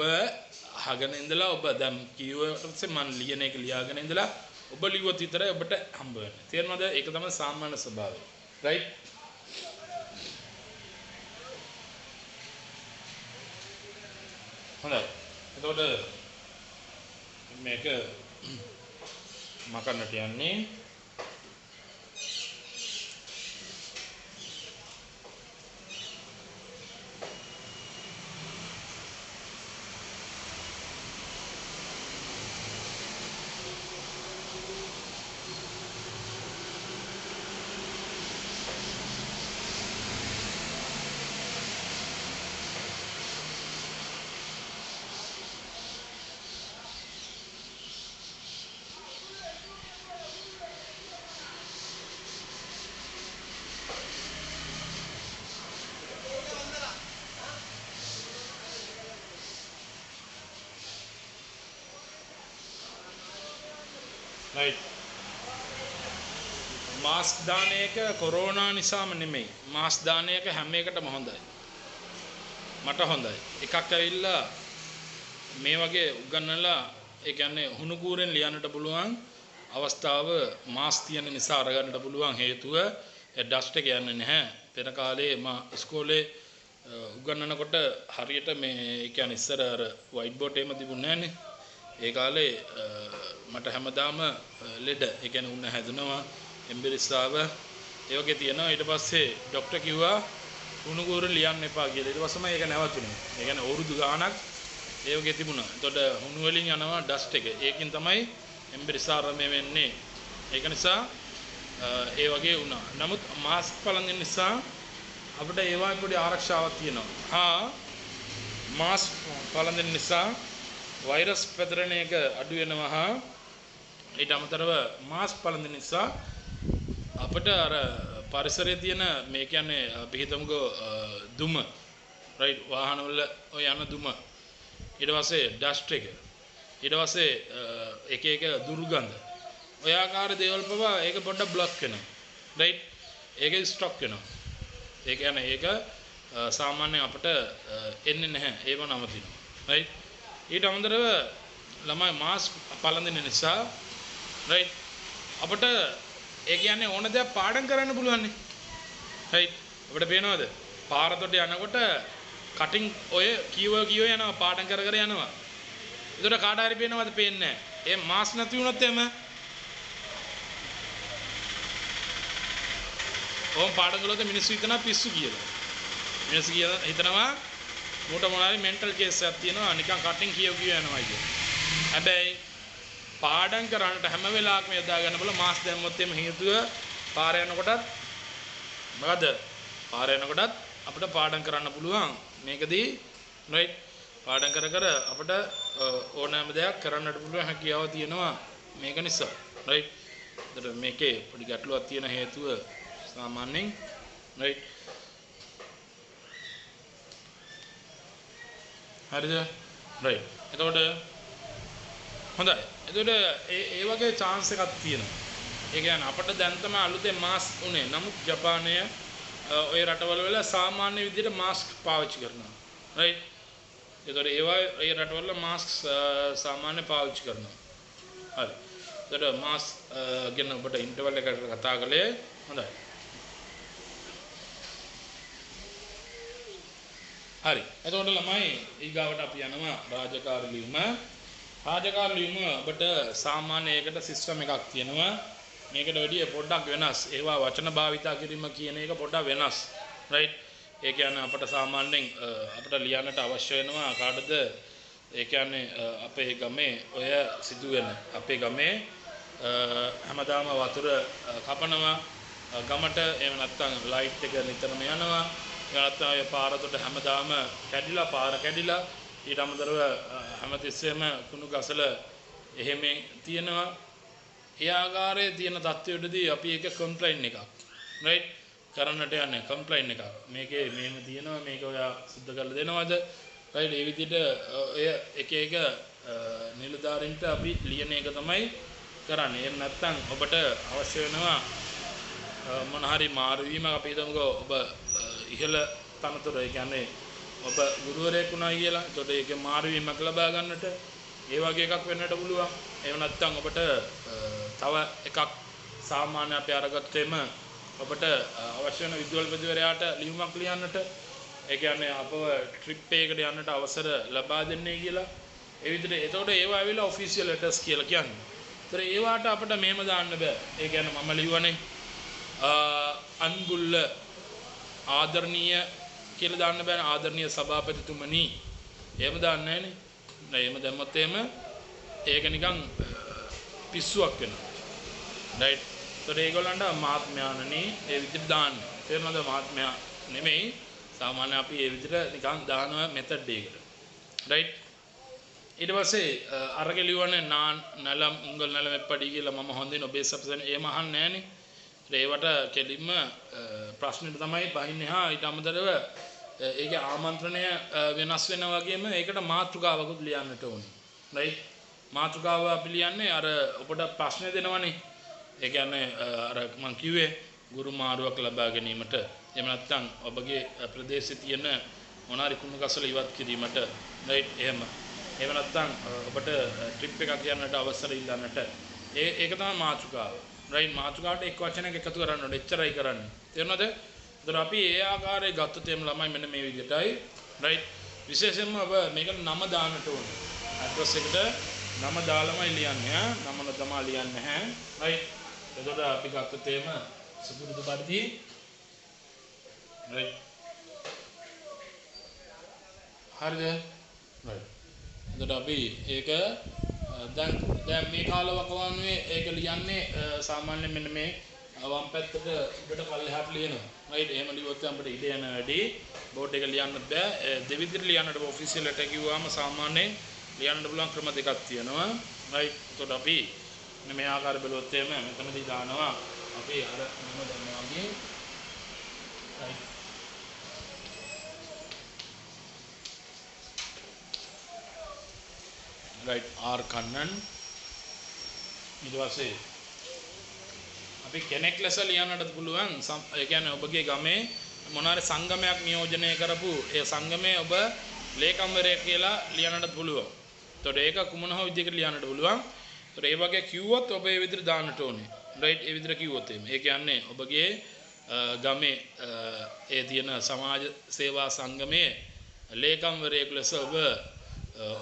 අහගෙන ඉඳලා ඔබ දැන් කිව්වට පස්සේ මම ලියන එක ලියාගෙන ඉඳලා ඔබ ලියුවොත් විතරයි ඔබට හම්බ වෙන්නේ. තේරෙනවද? ඒක තමයි සාමාන්‍ය ස්වභාවය. රයිට්? හොඳයි. එතකොට මේක මකන්නට යන්නේ right මාස්ක් දාන එක කොරෝනා නිසාම නෙමෙයි. මාස්ක් දාන එක හැම එකටම හොඳයි. මට හොඳයි. එකක් ඇවිල්ලා මේ වගේ උගන්වලා ඒ කියන්නේ හුණු කූරෙන් ලියන්නට පුළුවන් අවස්ථාව මාස්ක් තියෙන නිසා අරගන්නට පුළුවන් හේතුව ඩස්ට් එක යන්නේ නැහැ. පෙර කාලේ මා ඉස්කෝලේ උගන්වනකොට හරියට මේ ඒ කියන්නේ ඉස්සර අර වයිට් බෝඩ් එහෙම තිබුණේ නැහනේ. ඒ කාලේ මට හැමදාම ලෙඩ ඒ කියන්නේ උණ හැදෙනවා එම්බිරිස්සාව ඒ වගේ තියෙනවා. ඊට පස්සේ ડોක්ටර් කිව්වා උණු කූර ලියන්න එපා කියලා. ඊට පස්සේ මම ඒක නැවතුනේ. ඒ කියන්නේ අවුරුදු ගාණක් ඒ වගේ තිබුණා. එතකොට උණු වලින් යනවා ඩස්ට් එක. ඒකෙන් තමයි එම්බිරිස්සාරමේ වෙන්නේ. ඒක නිසා ඒ වගේ වුණා. නමුත් මාස්ක් පළඳින නිසා අපිට ඒවාට පොඩි ආරක්ෂාවක් තියෙනවා. මාස්ක් පළඳින නිසා වෛරස් පැතිරෙන එක අඩු වෙනවා. ඊට අමතරව මාස්ක් පළඳින නිසා අපිට අර පරිසරයේ තියෙන මේ කියන්නේ අපි හිතමුකෝ දුම රයිට් වාහනවල ඔය යන දුම ඊට පස්සේ ඩස්ට් එක ඊට පස්සේ එක එක දුර්ගන්ධ ඔය ආකාර දේවල් පවා ඒක පොඩ්ඩක් બ્લોක් වෙනවා රයිට් ඒක ස්ටොක් වෙනවා. ඒ කියන්නේ ඒක සාමාන්‍යයෙන් අපිට එන්නේ නැහැ ඒව නවතිනවා රයිට්. ඊට අමතරව ළමයි මාස්ක් පළඳින නිසා රයිට් අපිට ඒ කියන්නේ ඕන දෙයක් පාඩම් කරන්න පුළුවන් නේ රයිට්. අපිට පේනවද පාරතොට යනකොට කටින් ඔය කීව යනවා පාඩම් කර කර යනවා. ඒකට කාට හරි පේනවද? පේන්නේ නැහැ. ඒ මාස්ක් නැති වුණොත් එහෙම ඕම් පාඩම් කළොත් මිනිස්සු හිතනවා පිස්සු කියලා. මිනිස්සු හිතනවා මූට මොනාරි මෙන්ටල් කේස් එකක් තියෙනවා නිකන් කටින් කියව යනවා කියලා. හැබැයි පාඩම් කරන්නට හැම වෙලාවකම යදා ගන්න බල මාස් දැම්මොත් එimhe හේතුව පාර යනකොටත් මොකද පාර යනකොටත් අපිට පාඩම් කරන්න පුළුවන් මේකදී රයිට්. පාඩම් කර කර අපිට ඕනෑම දෙයක් කරන්නට පුළුවන් හැකියාව තියෙනවා මේක නිසා රයිට්. ඒතර මේකේ පොඩි ගැටලුවක් තියෙන හේතුව සාමාන්‍යයෙන් රයිට්. හරිද? රයිට්. එතකොට හොඳයි. එතකොට ඒ වගේ chance එකක් තියෙනවා. ඒ කියන්නේ අපිට දැන් තමයි අලුතෙන් මාස් උනේ. නමුත් ජපානය ඔය රටවල වල සාමාන්‍ය විදිහට මාස්ක් පාවිච්චි කරනවා. රයිට්. ඒතකොට ඒවා ඒ රටවල මාස්ක් සාමාන්‍ය පාවිච්චි කරනවා. හරි. ඒතකොට මාස්ක් ගැන ඔබට ඉන්ටර්වල් එකකට කතා කළේ හොඳයි. හරි. එතකොට ළමයි ඊගාවට අපි යනවා රාජකාරී ලියුම. රාජකාරී ලියුම ඔබට සාමාන්‍ය ඒකට සිස්ටම් එකක් තියෙනවා. මේකට වැඩිය පොඩ්ඩක් වෙනස්. ඒවා වචන භාවිතා කිරීම කියන එක පොඩ්ඩක් වෙනස්. රයිට්. ඒ කියන්නේ අපට සාමාන්‍යයෙන් අපිට ලියන්නට අවශ්‍ය වෙනවා කාටද? ඒ කියන්නේ අපේ ගමේ ඔය සිදුවෙන අපේ ගමේ හැමදාම වතුර කපනවා ගමට එහෙම නැත්නම් ලයිට් එක නිතරම යනවා. නැත්නම් ඔය පාරතොට හැමදාම කැඩිලා පාර කැඩිලා ඊට අමතරව හැමතිස්සෙම කුණු ගසල එහෙම තියෙනවා. ඒ ආකාරයේ තියෙන තත්ත්වයකදී අපි එක කම්ප්ලයින්ට් එකක් රයිට් කරන්නට යන්නේ කම්ප්ලයින්ට් එකක්. මේකේ මෙහෙම තියෙනවා මේක ඔයා සුද්ධ කරලා දෙනවද? රයිට් ඒ විදිහට ඔය එක එක නිලධාරීන්ට අපි ලියන එක තමයි කරන්නේ. එහෙම නැත්නම් ඔබට අවශ්‍ය වෙනවා මොන හරි මාරු වීමක් අපි හිතමුකෝ ඔබ ඉහළ තනතුර ඒ කියන්නේ ඔබ ගුරුවරයෙක් වුණා කියලා. ඒකට ඒකේ මාරු වීමක් ලබා ගන්නට ඒ වගේ එකක් වෙන්නට පුළුවන්. එහෙම නැත්නම් ඔබට තව එකක් සාමාන්‍ය අපි අරගත්තේම ඔබට අවශ්‍ය වෙන විදුහල්පතිවරයාට ලියුමක් ලියන්නට ඒ කියන්නේ අපව ට්‍රිප් එකකට යන්නට අවසර ලබා දෙන්නේ කියලා. ඒ විදිහට එතකොට ඒවා ඇවිල්ලා ඔෆිෂියල් ලෙටර්ස් කියලා කියන්නේ. ඒතර ඒවාට අපිට මෙහෙම දාන්න බෑ. ඒ කියන්නේ මම ලියුවනේ අන්ගුල්ල ආදරණීය කියලා දාන්න බෑනේ. ආදරණීය සභාපතිතුමනි. එහෙම දාන්නේ නැහනේ. නෑ එහෙම දැම්මත් එහෙම ඒක නිකන් පිස්සුවක් වෙනවා. රයිට්. ඒතර ඒගොල්ලන්ට මහත්මයාණනි ඒ විදිහට දාන්න. තේරෙනවද? මහත්මයා නෙමෙයි. සාමාන්‍ය අපි ඒ විදිහට නිකන් දානවා මෙතඩ් එකකට. රයිට්. ඊට පස්සේ අරගෙන ලියවන්නේ නලම් උංගල් නලම් එප්පඩි කියලා මම හොඳින් ඔබේ සපසන එහෙම අහන්නේ නැහනේ. ඒවට කෙලින්ම ප්‍රශ්නෙට තමයි බහින්නේ. හා ඊට අමතරව ඒකේ ආමන්ත්‍රණය වෙනස් වෙනවා වගේම ඒකට මාතෘකාවකුත් ලියන්නට ඕනේ. රයිට්. මාතෘකාව අපි ලියන්නේ අර ඔබට ප්‍රශ්න දෙනවනේ. ඒ කියන්නේ අර මම කිව්වේ ගුරු මාරුවක් ලබා ගැනීමට එහෙම නැත්නම් ඔබගේ ප්‍රදේශයේ තියෙන මොනාරි කුණු කසල ඉවත් කිරීමට රයිට් එහෙම. එහෙම නැත්නම් ඔබට ට්‍රිප් එකක් යන්නට අවසර ඉල්ලන්නට ඒක තමයි මාතෘකාව. රයිට්. මාතෘකාවට එක් වචනයක් එකතු කරන්න ඕනේ. එච්චරයි කරන්නේ. තේරුණාද? ඒතර අපි ඒ ආකාරයේ ගත්තොත් එම් ළමයි මෙන්න මේ විදිහටයි. රයිට්. විශේෂයෙන්ම ඔබ මේකට නම දාන්නට ඕනේ. ඇඩ්‍රස් එකට නම දාලාමයි ලියන්නේ. නම තමයි ලියන්නේ නැහැ. රයිට්. එතකොට අපි ගත්තොත් එම් සුපුරුදු පරිදි රයිට්. හරිද? රයිට්. එතකොට අපි ඒක දැන් මේ කාලවකවානුවේ ඒක ලියන්නේ සාමාන්‍යයෙන් මෙන්න මේ වම් පැත්තට උඩට පල්ලෙහාට ලියනවා. රයිට්. එහෙම ලියුවොත් අපිට ඉඩ යන වැඩි බෝඩ් එක ලියන්නත් බෑ. දෙවිදිහට ලියන්නට ඔෆිෂියල් ලෙටර් කිව්වම සාමාන්‍යයෙන් ලියන්න පුළුවන් ක්‍රම දෙකක් තියෙනවා. රයිට්. එතකොට අපි මේ ආකාර බලුවොත් එහෙම මෙතනදී දානවා අපි අර නම දැම්මා වගේ. රයිට්. Right R Kannan. ඊට පස්සේ අපි කෙනෙක් ලෙස ලියන්නට පුළුවන්. ඒ කියන්නේ ඔබගේ ගමේ මොනාරි සංගමයක් නියෝජනය කරපු ඒ සංගමයේ ඔබ ලේකම්වරයෙක් කියලා ලියන්නට පුළුවන්. එතකොට ඒක කුමන හෝ විදිහකට ලියන්නට පුළුවන්. එතකොට ඒ වගේ කිව්වොත් ඔබ ඒ විදිහට දාන්නට ඕනේ. රයිට්. ඒ විදිහට කිව්වොත් ඒ කියන්නේ ඔබගේ ගමේ ඒ තියෙන සමාජ සේවා සංගමයේ ලේකම්වරයෙක් ලෙස ඔබ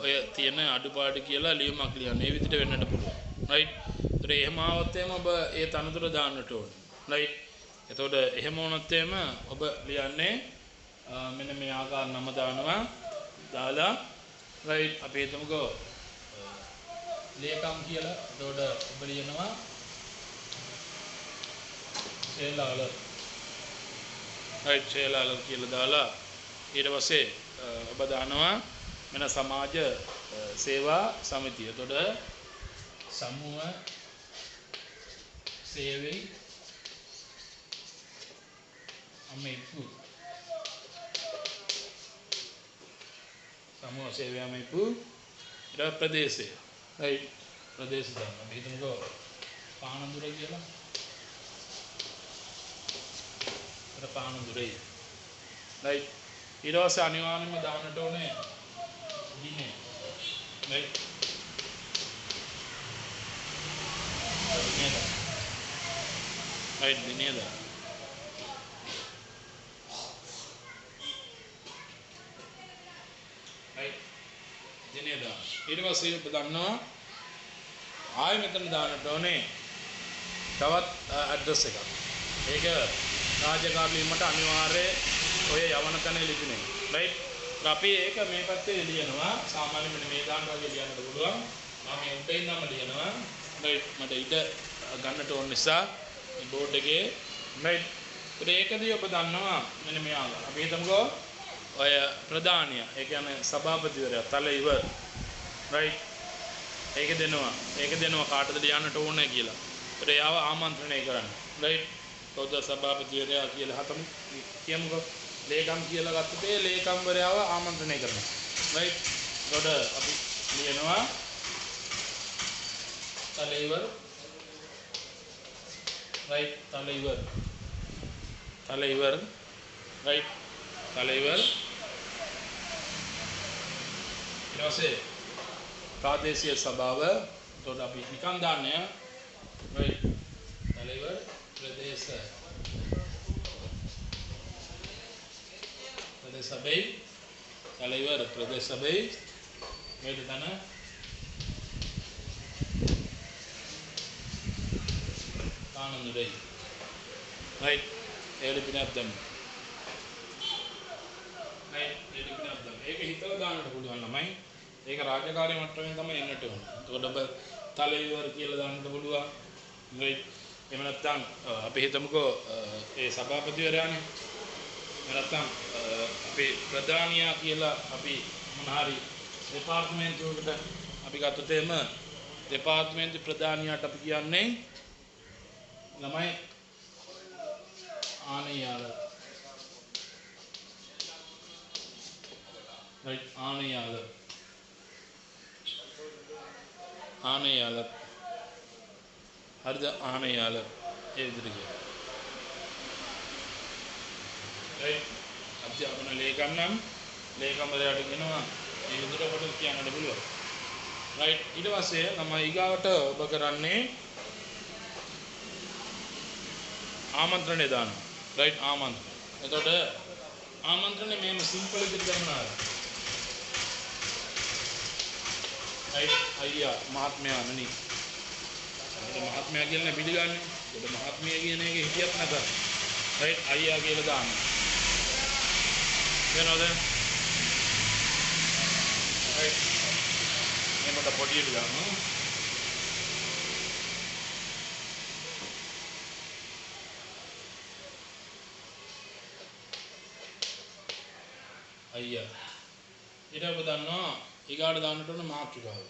ඔය තියෙන අඩුපාඩු කියලා ලියුමක් ලියන්න. ඒ විදිහට වෙන්නට පුළුවන්. රයිට්. ඒතර එහෙම આવොත් එහෙම ඔබ ඒ තනතුර දාන්නට ඕනේ. රයිට්. එතකොට එහෙම වුණොත් එහෙම ඔබ ලියන්නේ මෙන්න මේ ආකාර නම දානවා. දාලා රයිට් අපි හිතමුකෝ ලේකම් කියලා. එතකොට ඔබ ලියනවා ශේලාල. රයිට්. ශේලාල කියලා දාලා ඊට පස්සේ ඔබ දානවා මෙන්න සමාජ සේවා සමිතිය. එතකොට සමූහ සේවයි அமைப்பு සමූහ සේවය அமைப்பு ඊට ප්‍රදේශය. රයිට්. ප්‍රදේශ දාන්න. අපි හිතමුකෝ පානදුර කියලා. පානදුරේ. right ඊට පස්සේ අනිවාර්යයෙන්ම දාන්නට ඕනේ දිනේ. right right දිනේද right දිනේද ඊට පස්සේ ඔබ දන්නවා ආයෙ මෙතන දාන්නට ඕනේ තවත් ඇඩ්‍රස් එකක්. ඒක රාජකාරියකට අනිවාර්ය ඔය යවන තැන ලිපිනේ. right අපි ඒක මේ පැත්තේ ලියනවා. සාමාන්‍යයෙන් මෙන්න මේ දාන්න වගේ ලියන්නත් පුළුවන්. මම මේ උඩින් ඉඳන්ම ලියනවා. right මට ඉඩ ගන්නට ඕන නිසා මේ බෝඩ් එකේ right ඒකදී ඔබ දන්නවා මෙන්න මෙයා. අපි හිතමුකෝ ඔය ප්‍රධානිය. ඒ කියන්නේ සභාපතිවරයා තලයිවර් right ඒක දෙනවා කාටද ලියන්නට ඕනේ කියලා. ඒත් එයාව ආමන්ත්‍රණය කරන්න. right කවුද සභාපතිවරයා කියලා හතමු කියමුකෝ. ලේකම් කියලා ගත්තොත් ඒ ලේකම්වරයාව ආමන්ත්‍රණය කරනවා. right ඒකට අපි ලියනවා තලයිවර් right තලයිවර් right තලයිවර් ඊට පස්සේ ප්‍රාදේශීය සභාව එතකොට අපි නිකන් දාන්නේ right තලයිවර් ප්‍රදේශ සභை තලයිවර් ප්‍රදේශ සභை මේක තන ආනන්දයි right එලිපිනක්දම් right එලිපිනක්දම් ඒක හිතලා දාන්නට පුළුවන් ළමයි. ඒක රාජකාරී මට්ටමින් තමයි එන්නට ඕන. එතකොට ඔබ තලයිවර් කියලා දාන්නට පුළුවන්. right එහෙම නැත්නම් අපි හිතමුකෝ ඒ සභාපතිවරයානේ. එහෙම නැත්නම් අපේ ප්‍රධානියා කියලා අපි මොන හරි දෙපාර්තමේන්තුවකට අපි ගත්තොත් එහෙම දෙපාර්තමේන්තු ප්‍රධානියාට අපි කියන්නේ ළමයි ආනයාල right ආනයාල හරිද ආනයාල ඒ විදිහට කියනවා. right අධ්‍යාපන ලේකම් නම් ලේකම්වරයාට කියනවා මේ විදිහට කොට කියන්නට පුළුවන්. right ඊට පස්සේ තමයි ඊගාවට ඔබ කරන්නේ ආමන්ත්‍රණය දානවා. right ආමන්ත්‍රණ. එතකොට ආමන්ත්‍රණය මේම සිම්පල් විදිහට කරනවා. right අයියා මහත්මයා නනි. ඒක මහත්මයා කියලා පිළිගන්නේ. ඒක මහත්මිය කියන එක හිතියක් නැත. right අයියා කියලා දාන්න. වෙනවද? right මේකට පොඩියට ගන්න. අයියා ඊට ඔබ දන්නවා ඊගාට දාන්නට ඕන මාතෘකාව.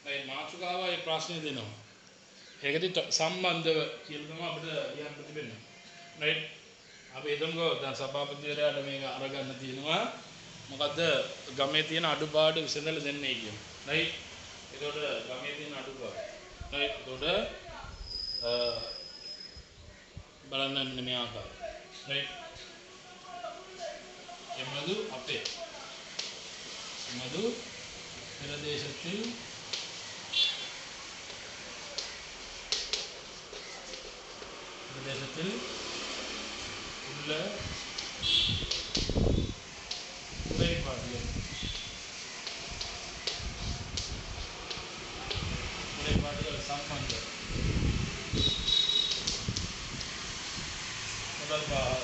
මේ මාතෘකාව ඒ ප්‍රශ්නේ දෙනවා. ඒකදී සම්බන්ධව කියලා තමයි අපිට ලියන්න තිබෙන්නේ. right අපි හිතමුකෝ දැන් සභාපතිවරයාට මේක අරගන්න තියෙනවා. මොකද්ද ගමේ තියෙන අඩුපාඩු විසඳලා දෙන්නේ කියන. right ඒකට ගමේ තියෙන අඩුපාඩු. right ඒකට බලන්න මේ ආකාරය. right එමදු අපේ එමදු பிரதேசத்தில் உள்ள குறைபாடுகள் சம்பந்தம் தொடர்பாக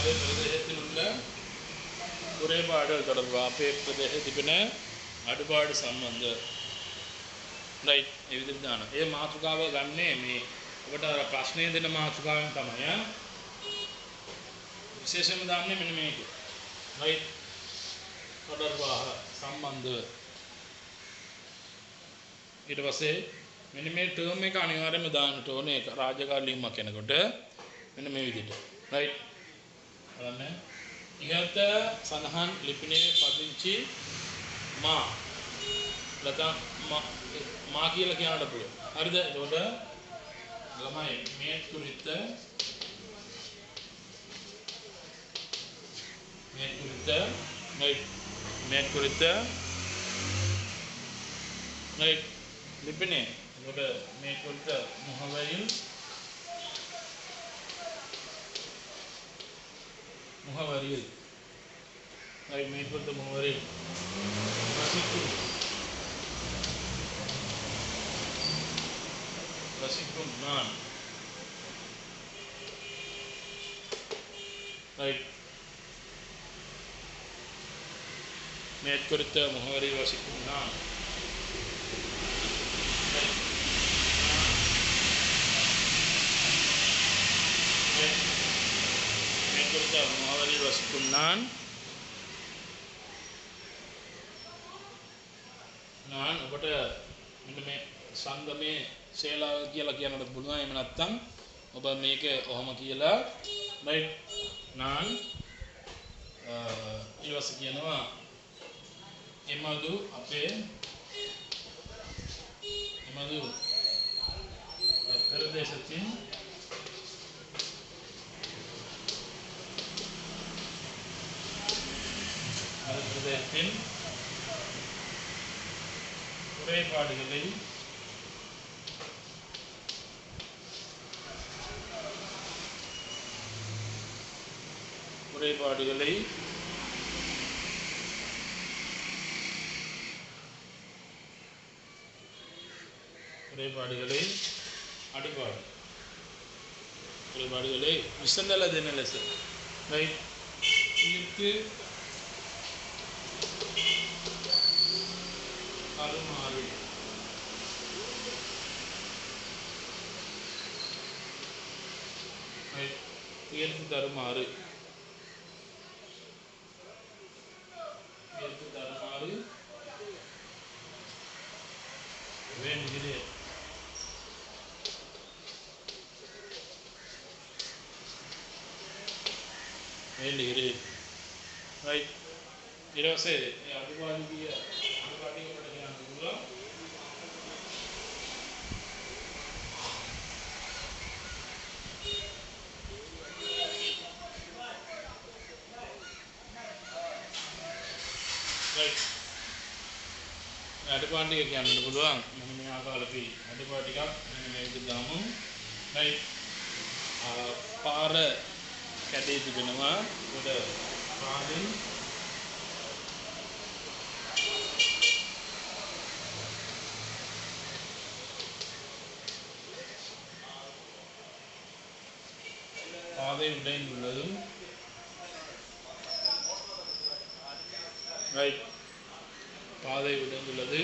பிரதேசத்தில் உள்ள குறைபாடுகள் தொடர்பாக අපේ ප්‍රදේශයේ තිබෙන අඩුපාඩු සම්බන්ධ right ඒ විදිහට දානවා. ඒ මාතෘකාව ගන්නේ මේ ඔබට අර ප්‍රශ්නේ දෙන මාතෘකාවෙන් තමයි ඈ. විශේෂයෙන්ම දාන්නේ මෙන්න මේක. right தொடர்பாக සම්බන්ධ. ඊට පස්සේ මෙන්න මේ ටර්ම් එක අනිවාර්යයෙන්ම දාන්නට ඕනේ ඒක රාජකාරී ලියුමක් කෙනෙකුට. මෙන්න මේ විදිහට. right බලන්න. ඉහත සඳහන් ලිපිනේ පදිංචි මා නැත්නම් මා කියලා කියන්නට පුළුවන්. හරිද? එතකොට ළමයි මේත් කුරිත මේත් කුරිත right ලිපිනේ. එතකොට මේත් කුරිත මුහවරිල් right මේත් කුරිත මුහවරිල් Rasikun nan right මේත් කුරිත මුහවරිල් rasikun nan මේත් කුරිත මුහවරිල් rasikun nan nan ඔබට මෙන්න මේ සංගමේ ශේලාව කියලා කියන්නත් පුළුවන්. එහෙම නැත්නම් ඔබ මේක ඔහම කියලා right nan ඊවස කියනවා එමදු අපේ එමදු ප්‍රදේශத்தின் பிரதேசத்தின் குறைபாடுகளை குறைபாடுகளை விசந்தல දෙන ලෙස right ඊර්ති අරුමාරු right ඊර්ති දරුමාරු வேண்டுகிறேன் right ඊට පස්සේ මේ අනුපාදිකය අපිට කියන්න පුළුවන් right අඩුපාඩු කියන්න පුළුවන්. මෙන්න මේ ආකාරයේ අඩුපාඩු ටිකක් මෙන්න මේ විදිහට දාමු. right පාර කැඩී තිබෙනවා. ඒකට පාරෙන් பாதை உடைந்துள்ளது right පාදය උඩඟුලද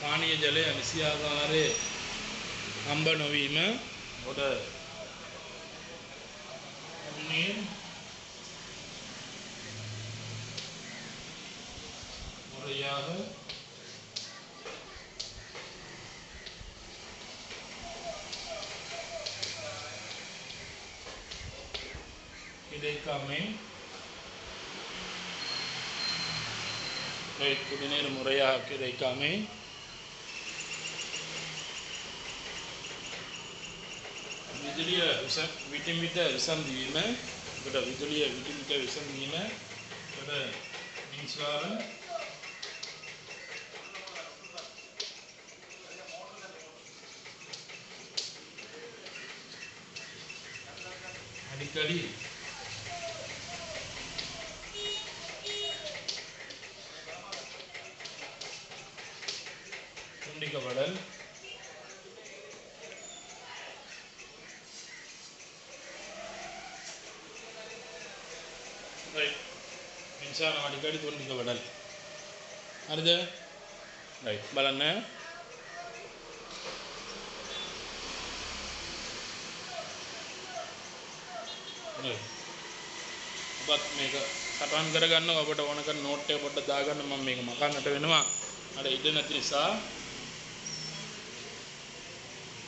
පානීය ජලය නිසියාකාරයේ හම්බ නොවීම ඔබ நீர் முறையாக கிடைக்காமை குடிநீர் முறையாக கிடைக்காமை විදුලිය විටින් විට විසන්දීම කොට විදුලිය විටින් විට විසන්දීම කොට මිනිස්වාර අඩිකඩි துண்டிக்கப்படல் right மின்சாரம் அடிக்கடி துண்டிக்கப்படல் හරිද right බලන්න ඔබත් මේක සටහන් කරගන්න ඔබට ඕන කරන නෝට් එක පොඩ්ඩක් දාගන්න මම මේක මකන්නට වෙනවා අර ඉඩ නැති නිසා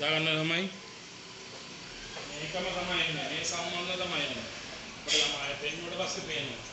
දාගන්න තමයි මේකම තමයි ඉන්නේ මේ සම්බන්ධ තමයි ඉන්නේ අපිට ළමයි පෙන්නුවට පස්සේ පේනවා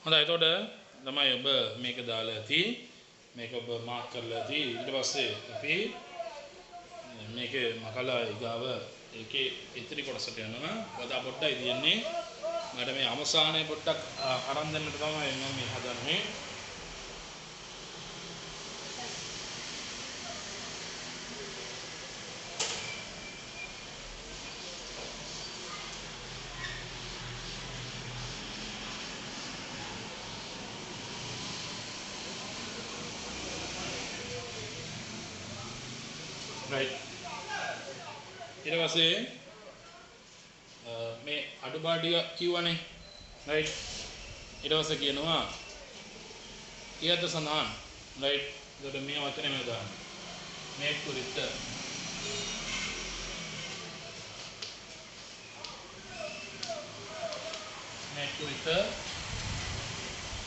හොඳයි එතකොට තමයි ඔබ මේක දාලා ඇති මේක ඔබ මාක් කරලා ඇති ඊට පස්සේ අපි මේකේ මකලා ඊගාව ඒකේ ඉතිරි කොටසට යනවා වදා පොඩ්ඩයි තියෙන්නේ මට මේ අවසානයේ පොඩ්ඩක් අරන් දෙන්නට තමයි මම මේ හදන්නේ right ඊට පස්සේ මේ අඩුපාඩු කිව්වනේ right ඊට පස්සේ කියනවා ඊයද සඳහන් right එතකොට මේ වචනේ මම දාන්න මේ කුරිත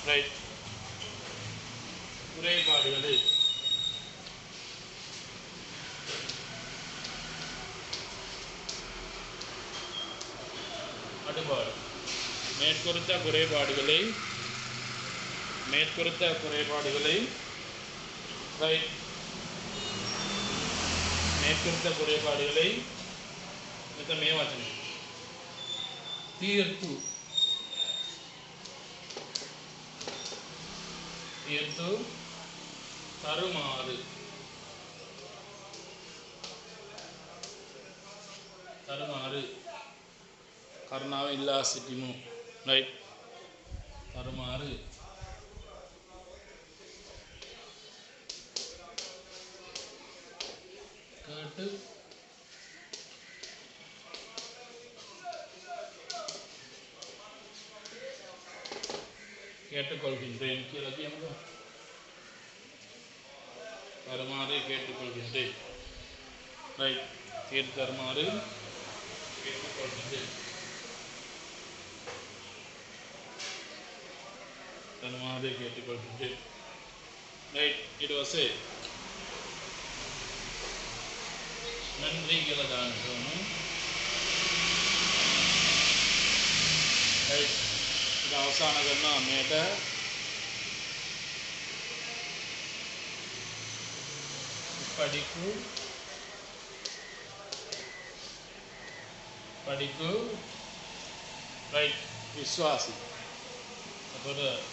right குறைபாடுகளை அடுபாடு மேற்குறித்த குறைபாடுகளை right மேற்குறித்த குறைபாடுகளை මෙතන මේ වචනේ තීර්තු තරුමාරු කරුණාව ඉල්ලා සිටිමු right තරුමාරු කටු கேட்டுக்கொள்கின்றேன் කියලා කියමුද தருமாறு கேட்டுக்கொள்கின்றேன் right கேட்டு தருமாறு கேட்டுக்கொள்கின்றேன் தருமாறு கேட்டுக்கொள்கின்றேன் right ඊට පස්සේ நன்றி කියලා දාන්න ඕනේ right ඉතින් අවසාන කරනවා මේක படிக்கு right විශ්වාසී එතකොට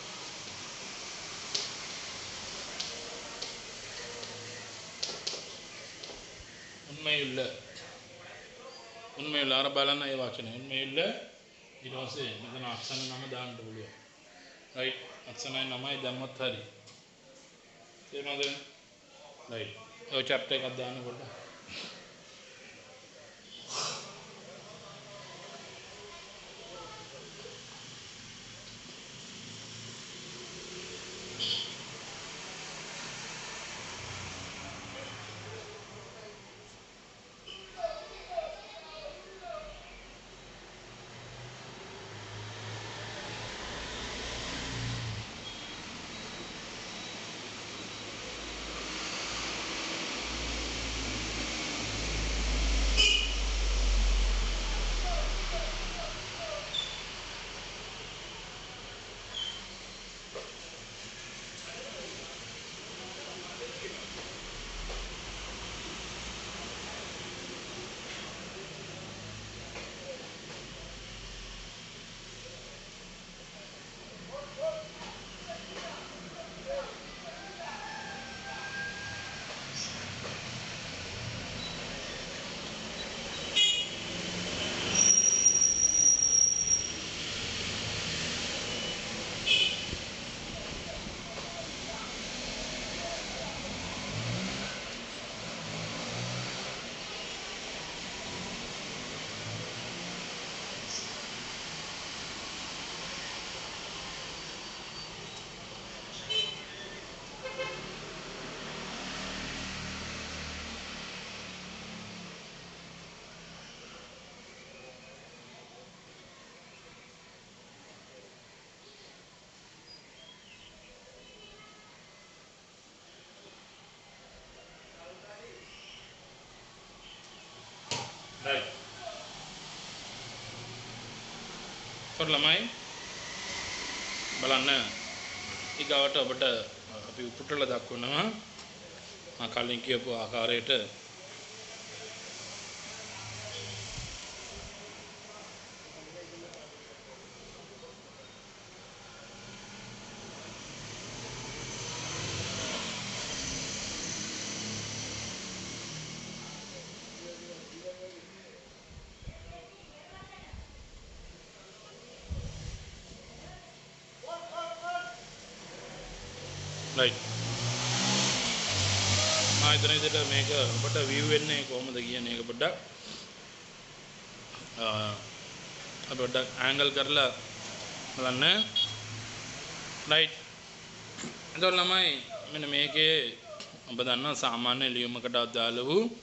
උண்மையுள்ள අර බලන්න ඒ වචනේ උண்மையுள்ள ඊට පස්සේ මෙතන අක්ෂර නම දාන්න පුළුවන් right අක්ෂරයි නමයි දැම්මත් හරි තේරුණාද right ඔය chapter එකක් දාන්න පොඩ්ඩක් right for lamai බලන්න ඊගාවට ඔබට අපි උපුටලා දක්වනවා මා කලින් කියපු ආකාරයට right මා හිතන විදිහට මේක ඔබට view වෙන්නේ කොහොමද කියන එක පොඩ්ඩක් අපි පොඩ්ඩක් angle කරලා බලන්න right එතකොට ළමයි මෙන්න මේකේ ඔබ දන්නවා සාමාන්‍ය ලියුමකට අදාළ වූ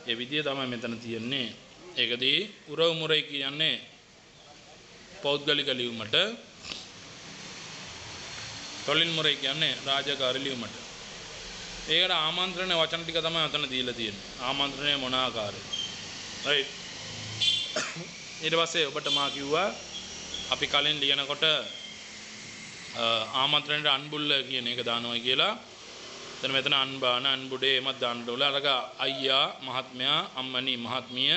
ඒ විදිය තමයි මෙතන තියෙන්නේ ඒකදී උරව මුරයි කියන්නේ පෞද්ගලික ලියුමට තොලින් මුරයි කියන්නේ රාජකාරී ලියුමට. ඒකට ආමන්ත්‍රණ වචන ටික තමයි අතන දීලා තියෙන්නේ. ආමන්ත්‍රණය මොන ආකාරයද? right. ඊට පස්සේ ඔබට මා කිව්වා අපි කලින් ලියනකොට ආමන්ත්‍රණයට අන්බුල්ල කියන එක දානවා කියලා. එතන මෙතන අන්බාන අන්බුඩේ එමත් දාන්න ඕන. අරක අයියා මහත්මයා අම්මනි මහත්මිය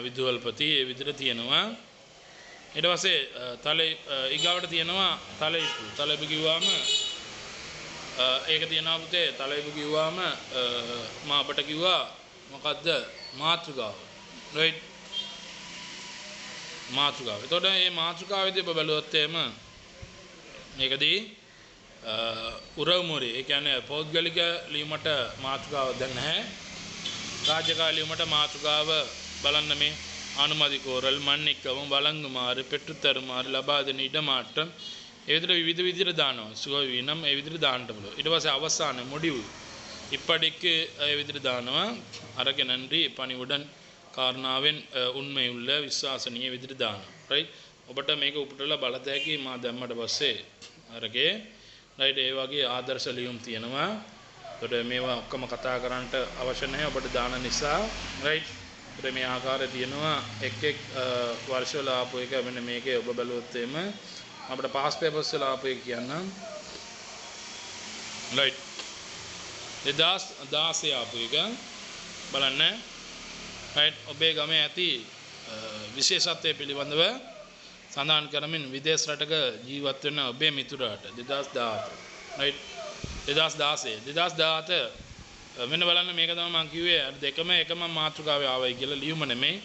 විදුහල්පති ඒ විදිහට තියෙනවා. ඊට පස්සේ තලෙ ඊගාවට තියෙනවා තලෙයිපු. තලෙයිපු කිව්වම ඒක තියෙනවා පුතේ තලෙයිපු කිව්වම මම අපට කිව්වා මොකද්ද මාතෘකාව. right මාතෘකාව. එතකොට මේ මාතෘකාවේදී ඔබ බැලුවොත් එහෙම මේකදී උරව මුරේ ඒ කියන්නේ පෞද්ගලික ලියුමට මාතෘකාව දැන් නැහැ. රාජකාරී ලියුමට මාතෘකාව බලන්න මේ අනුමതി කෝරල් මන්නික්කම බලංගුමාරි පෙට්ටුතරුමාරි ලබා දෙන ඉඩමාට්ටම් ඒ විදිහට විවිධ දානවා සුව විනම් ඒ විදිහට දාන්න පුළුවන් ඊට පස්සේ අවසානයේ මොඩියු ඉප්පඩිக்கு ඒ විදිහට දානවා අරගෙන නன்றி පණිවුඩන් කාරණාවෙන් උන්මෙයුල්ල විශ්වාසනීය විදිහට දානවා රයිට් ඔබට මේක උපුටලා බලතැකි මා දැම්මට පස්සේ අරගේ රයිට් ඒ වගේ ආදර්ශ ලියුම් තියෙනවා ඒකට මේවා ඔක්කොම කතා කරන්නට අවශ්‍ය නැහැ ඔබට දාන නිසා රයිට් මේ ආකාරය තියෙනවා එක් වර්ෂවල ආපු එක මෙන්න මේකේ ඔබ බැලුවොත් එimhe අපිට පාස් පේපර්ස් වල ආපු එක කියන්නම් right 2016 ආපු එක බලන්න right ඔබේ ගමේ ඇති විශේෂත්වයේ පිළිබඳව සඳහන් කරමින් විදේශ රටක ජීවත් වෙන ඔබේ මිතුරාට 2018 right 2017 මෙන්න බලන්න මේක තමයි මම කිව්වේ අර දෙකම එකම මාතෘකාවේ ආවයි කියලා ලියුම නෙමෙයි.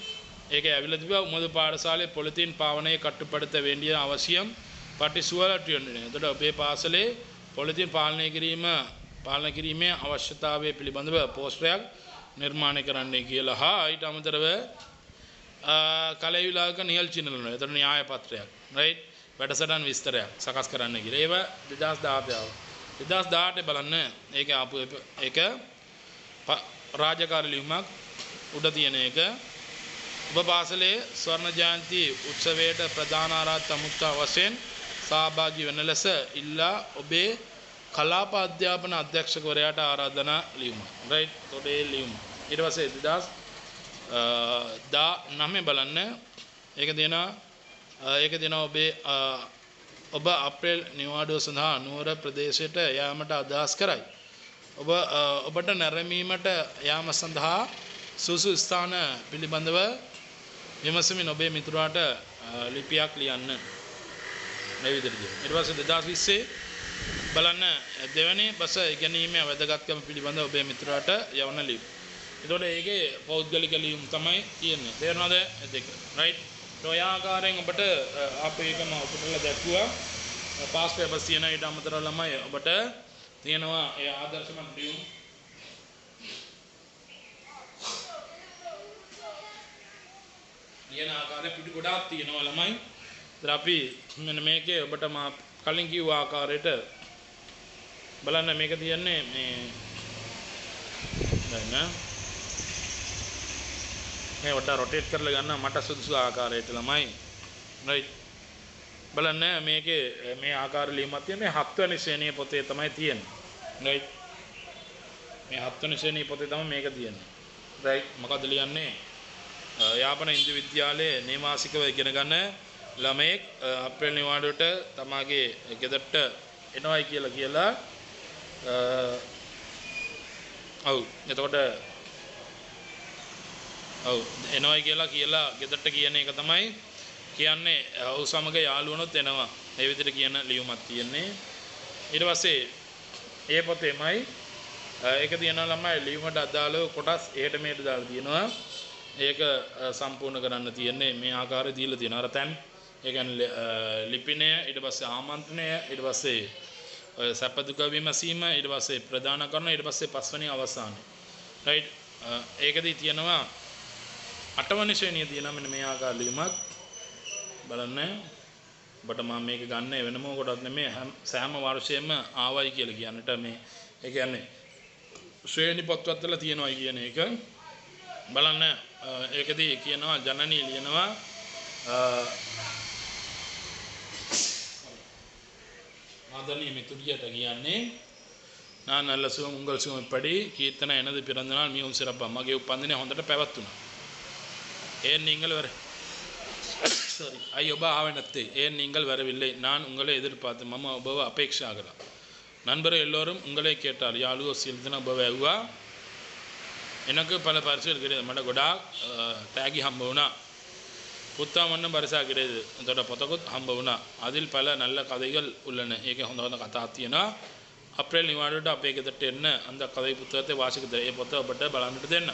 ඒකේ ඇවිල්ලා තිබ්බා උමது පාඨශාලේ පොලිතීන් පාවනයේ කටුපඩත வேண்டிய අවශ්‍යම් පටිසුවලටියන්නේ. එතකොට ඔබේ පාසලේ පොලිතීන් පාලනය කිරීමේ අවශ්‍යතාවය පිළිබඳව පෝස්ටරයක් නිර්මාණය කරන්නයි කියලා හා ඊට අමතරව කලෙ විලාක නියල් චිනලන. එතකොට න්‍යාය පත්‍රයක්. right වැඩසටහන් විස්තරයක් සකස් කරන්න කියලා. ඒව 2017 2018 බලන්න ඒක ආපු එක රාජකාරී ලියුමක් උඩ තියෙන එක ඔබ පාසලේ ස්වර්ණ ජයන්ති උත්සවයට ප්‍රධාන ආරාධිත අමුත්තා වශයෙන් සහභාගී වන ලෙස ඉල්ලා ඔබේ කලාප අධ්‍යාපන අධ්‍යක්ෂකවරයාට ආරාධනා ලියුම. right එතකොට ඒ ලියුම. ඊට පස්සේ 2019 බලන්න ඒක දෙනවා ඔබේ ඔබ අප්‍රේල් නිවාඩුව සඳහා නුවර ප්‍රදේශයට යාමට අදහස් කරයි. ඔබට නැරඹීමට යාම සඳහා සුසු ස්ථාන පිළිබඳව විමසමින් ඔබේ මිතුරාට ලිපියක් ලියන්න. මේ විදිහට. ඊට පස්සේ 2020 බලන්න දෙවැනි බස ඉගෙනීමේ වැදගත්කම පිළිබඳව ඔබේ මිතුරාට යවන ලිපි. එතකොට ඒකේ පෞද්ගලික ලියුම් තමයි තියෙන්නේ. තේරෙනවද? දෙක. right ඔය ආකාරයෙන් ඔබට අපේ එකම උපුටලා දැක්වුවා පාස් පේපර්ස් තියෙන ඊට අමතරව ළමයි ඔබට තියෙනවා ඒ ආදර්ශමත් ලියුම් ලියන ආකාරය පිටු ගොඩාක් තියෙනවා ළමයි. ඉතින් අපි මෙන්න මේකේ ඔබට මා කලින් කිව්ව ආකාරයට බලන්න මේක තියන්නේ මේ දැන් මේ වඩා රොටේට් කරලා ගන්න මට සුදුසු ආකාරයට ළමයි right බලන්න මේකේ මේ ආකාර ලියුමක් තියෙන මේ 7 වෙනි ශ්‍රේණියේ පොතේ තමයි තියෙන්නේ right මේ 7 වෙනි ශ්‍රේණියේ පොතේ තමයි මේක තියෙන්නේ right මොකද ලියන්නේ යාපන ඉන්දු විද්‍යාලයේ නේවාසිකව ඉගෙන ගන්න ළමෙක් අප්‍රේල් නිවාඩුවට තමාගේ ගෙදරට එනවයි කියලා ඔව් එතකොට ඔව් එනවයි කියලා ගෙදරට කියන එක තමයි කියන්නේ ඔව් සමග යාළුවනොත් එනවා ඒ විදිහට කියන ලියුමක් තියෙන්නේ ඊට පස්සේ ඒ පොතේමයි ඒක තියෙනවා ළමයි ලියුමට අදාළව කොටස් එහෙට මෙහෙට දාලා තියෙනවා ඒක සම්පූර්ණ කරන්න තියෙන්නේ මේ ආකාරය දීලා තියෙනවා අර තැන් ඒ කියන්නේ ලිපිනය ඊට පස්සේ ආමන්ත්‍රණය ඊට පස්සේ සැප දුක විමසීම ඊට පස්සේ ප්‍රදාන කරන ඊට පස්සේ පස්වෙනි අවසානය රයිට් ඒකදී තියෙනවා 8 වෙනි ශ්‍රේණිය තියෙනවා මෙන්න මේ ආකාර ලියුමක් බලන්න ඔබට මම මේක ගන්න වෙන මොකටවත් නෙමෙයි සෑම වර්ෂයෙම ආවයි කියලා කියන්නට මේ ඒ කියන්නේ ශ්‍රේණි පොත්වල තියෙනවා කියන එක බලන්න ඒකදී කියනවා ජනනී ලියනවා ஆதரணிய மித்துடிයට කියන්නේ நான் நல்ல சுகம் உங்கள் சுகம் இப்படி கீர்த்தனை எனது பிறந்த நாள் மிகவும் சிறப்பாக මගේ උපන්දිනය හොඳට පැවැත්තුණා ஏன் நீங்கள் வர சாரி ஐ ඔබ ආවේ නැත්තේ ஏன் நீங்கள் வரவில்லை நான் உங்களை எதிர்பார்த்து මම ඔබව අපේක්ෂා කළා நண்பர்கள் எல்லோரும் உங்களை கேட்டார் யாළුවෝ සියලු දෙනා ඔබව ඇහුවා எனக்கு பல பரிசுகள் கிடையாது මට ගොඩාක් තෑගි හම්බ වුණා புத்தகம் ஒன்றும் பரிசாக கிடையாது அதோட புத்தகம் ஹம்ப වුණා அதில் பல நல்ல கதைகள் உள்ளன ඒක හොඳ හොඳ කතා තියෙනවා අප්‍රේල් නිවාඩුවට අපේ ගෙදරට එන්න அந்த கதை புத்தகத்தை வாசிக்க ඒ පොත ඔබට බලන්නට දෙන්න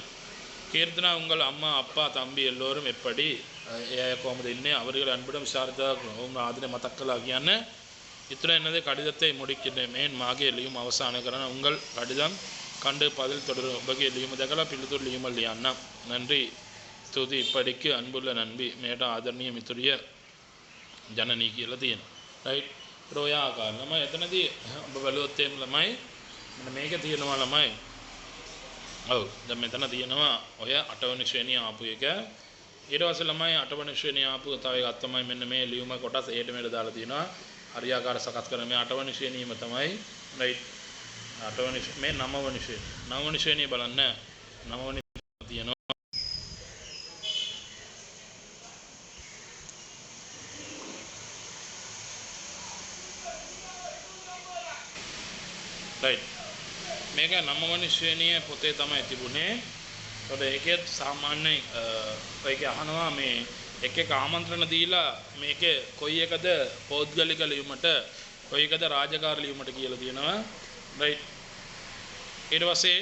கீர்த்தனா உங்கள் அம்மா அப்பா தம்பி எல்லோரும் எப்படி ஏ කොහොමද ඉන්නේ அவர்கள் அன்புடன் விசாரித்தார்கள் உங்க ආදරේ මතක් කළා කියන්නේ இத்துடன் என்னது கடிதத்தை முடிக்கிறேன் மேன் මාගේ ලියුම අවසන් කරන உங்கள் கடிதம் கண்டு பதில் தொடரும் ඔබගේ ලියුම දැකලා පිළිතුරු ලියුම ලියන්න நன்றி ස්තුති ඉපඩික අන්බුල්ල නන්බි මේට ආදරණීය මිතුරිය ජනනී කියලා තියෙනවා රයිට් ඔය ආකාර ළමයි එතනදී ඔබ බලුවොත් එම් ළමයි මෙන්න මේක තියෙනවා ළමයි ඔව් දැන් මෙතන තියෙනවා ඔය 8 වෙනි ශ්‍රේණිය ආපු එක ඊට පස්සේ ළමයි 8 වෙනි ශ්‍රේණිය ආපු තව එකක් තමයි මෙන්න මේ ලියුම කොටස් එහෙට මෙහෙට දාලා තියෙනවා හරියාකාර සකස් කරන මේ 8 වෙනි ශ්‍රේණියම තමයි රයිට් 8 වෙනි මේ 9 වෙනි ශ්‍රේණිය 9 වෙනි ශ්‍රේණිය බලන්න 9 වෙනි තියෙනවා right මේක 9 වෙනි ශ්‍රේණියේ පොතේ තමයි තිබුණේ. ඒකට ඒකෙත් සාමාන්‍යයෙන් ඔයක අහනවා මේ එක එක ආමන්ත්‍රණ දීලා මේකේ කොයි එකද පෞද්ගලික ලියුමට කොයි එකද රාජකාරී ලියුමට කියලා තියෙනවා. right ඊට පස්සේ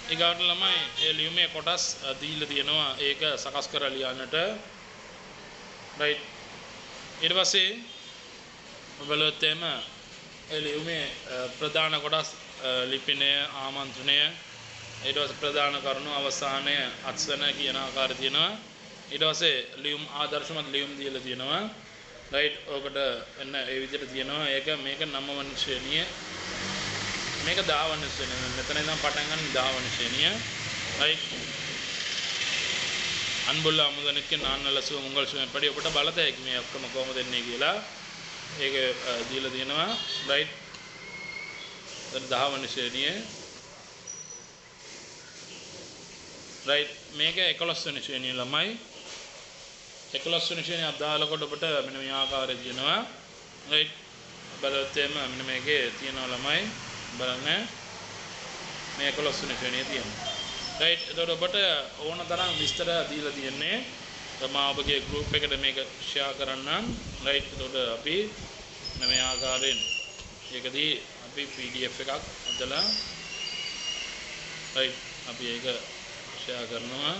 ඊගාට ළමයි ඒ ලියුමේ කොටස් දීලා තියෙනවා. ඒක සකස් කරලා ලියන්නට. right ඊට පස්සේ බලවත් එම ලියුමේ ප්‍රධාන කොටස් ලිපිනය ආමන්ත්‍රණය ඊට පස්සේ ප්‍රධාන කරුණු අවසානය අත්සන කියන ආකාරය තියෙනවා ඊට පස්සේ ලියුම් ආදර්ශමත් ලියුම් දීලා තියෙනවා රයිට් ඔකට එන්න ඒ විදිහට තියෙනවා ඒක මේක 9 වෙනි ශ්‍රේණිය මේක 10 වෙනි ශ්‍රේණිය මෙතන ඉඳන් පටන් ගන්න 10 වෙනි ශ්‍රේණිය රයිට් අන්බුල්ල අමුදනෙක්ගේ නාන්නලසුව මුංගල් සුවෙන් පඩි ඔබට බලතැයි මේ ඔක්කොම කොහොමද එන්නේ කියලා ඒක දීලා තියෙනවා රයිට් දැන් 10 වෙනි ශ්‍රේණියේ රයිට් මේක 11 වෙනි ශ්‍රේණිය ළමයි 11 වෙනි ශ්‍රේණිය අදාළ කොට ඔබට මෙන්න මේ ආකාරය තියෙනවා රයිට් බලවත් එම මෙන්න මේකේ තියෙනවා ළමයි බලන්න මේ 11 වෙනි ශ්‍රේණියේ තියෙනවා රයිට් එතකොට ඔබට ඕන තරම් විස්තර දීලා තියෙන්නේ මම ඔබගේ group එකට මේක share කරන්නම් right එතකොට අපි මේ ආකාරයෙන් ඒකදී අපි PDF එකක් අදලා right අපි ඒක share කරනවා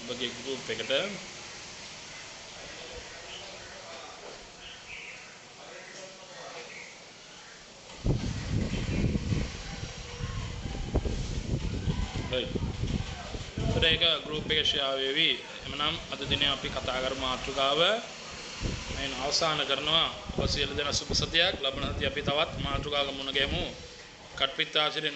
ඔබගේ group එකට right ඒක group එක share වෙවි එමනම් අද දිනේ අපි කතා කරමු මාතෘකාව මම අවසන් කරනවා ඔබ සියලු දෙනා සුබ සතියක් ලබන සතිය අපි තවත් මාතෘකාවක මුණ ගැමු කට්පිට ආශ්‍රය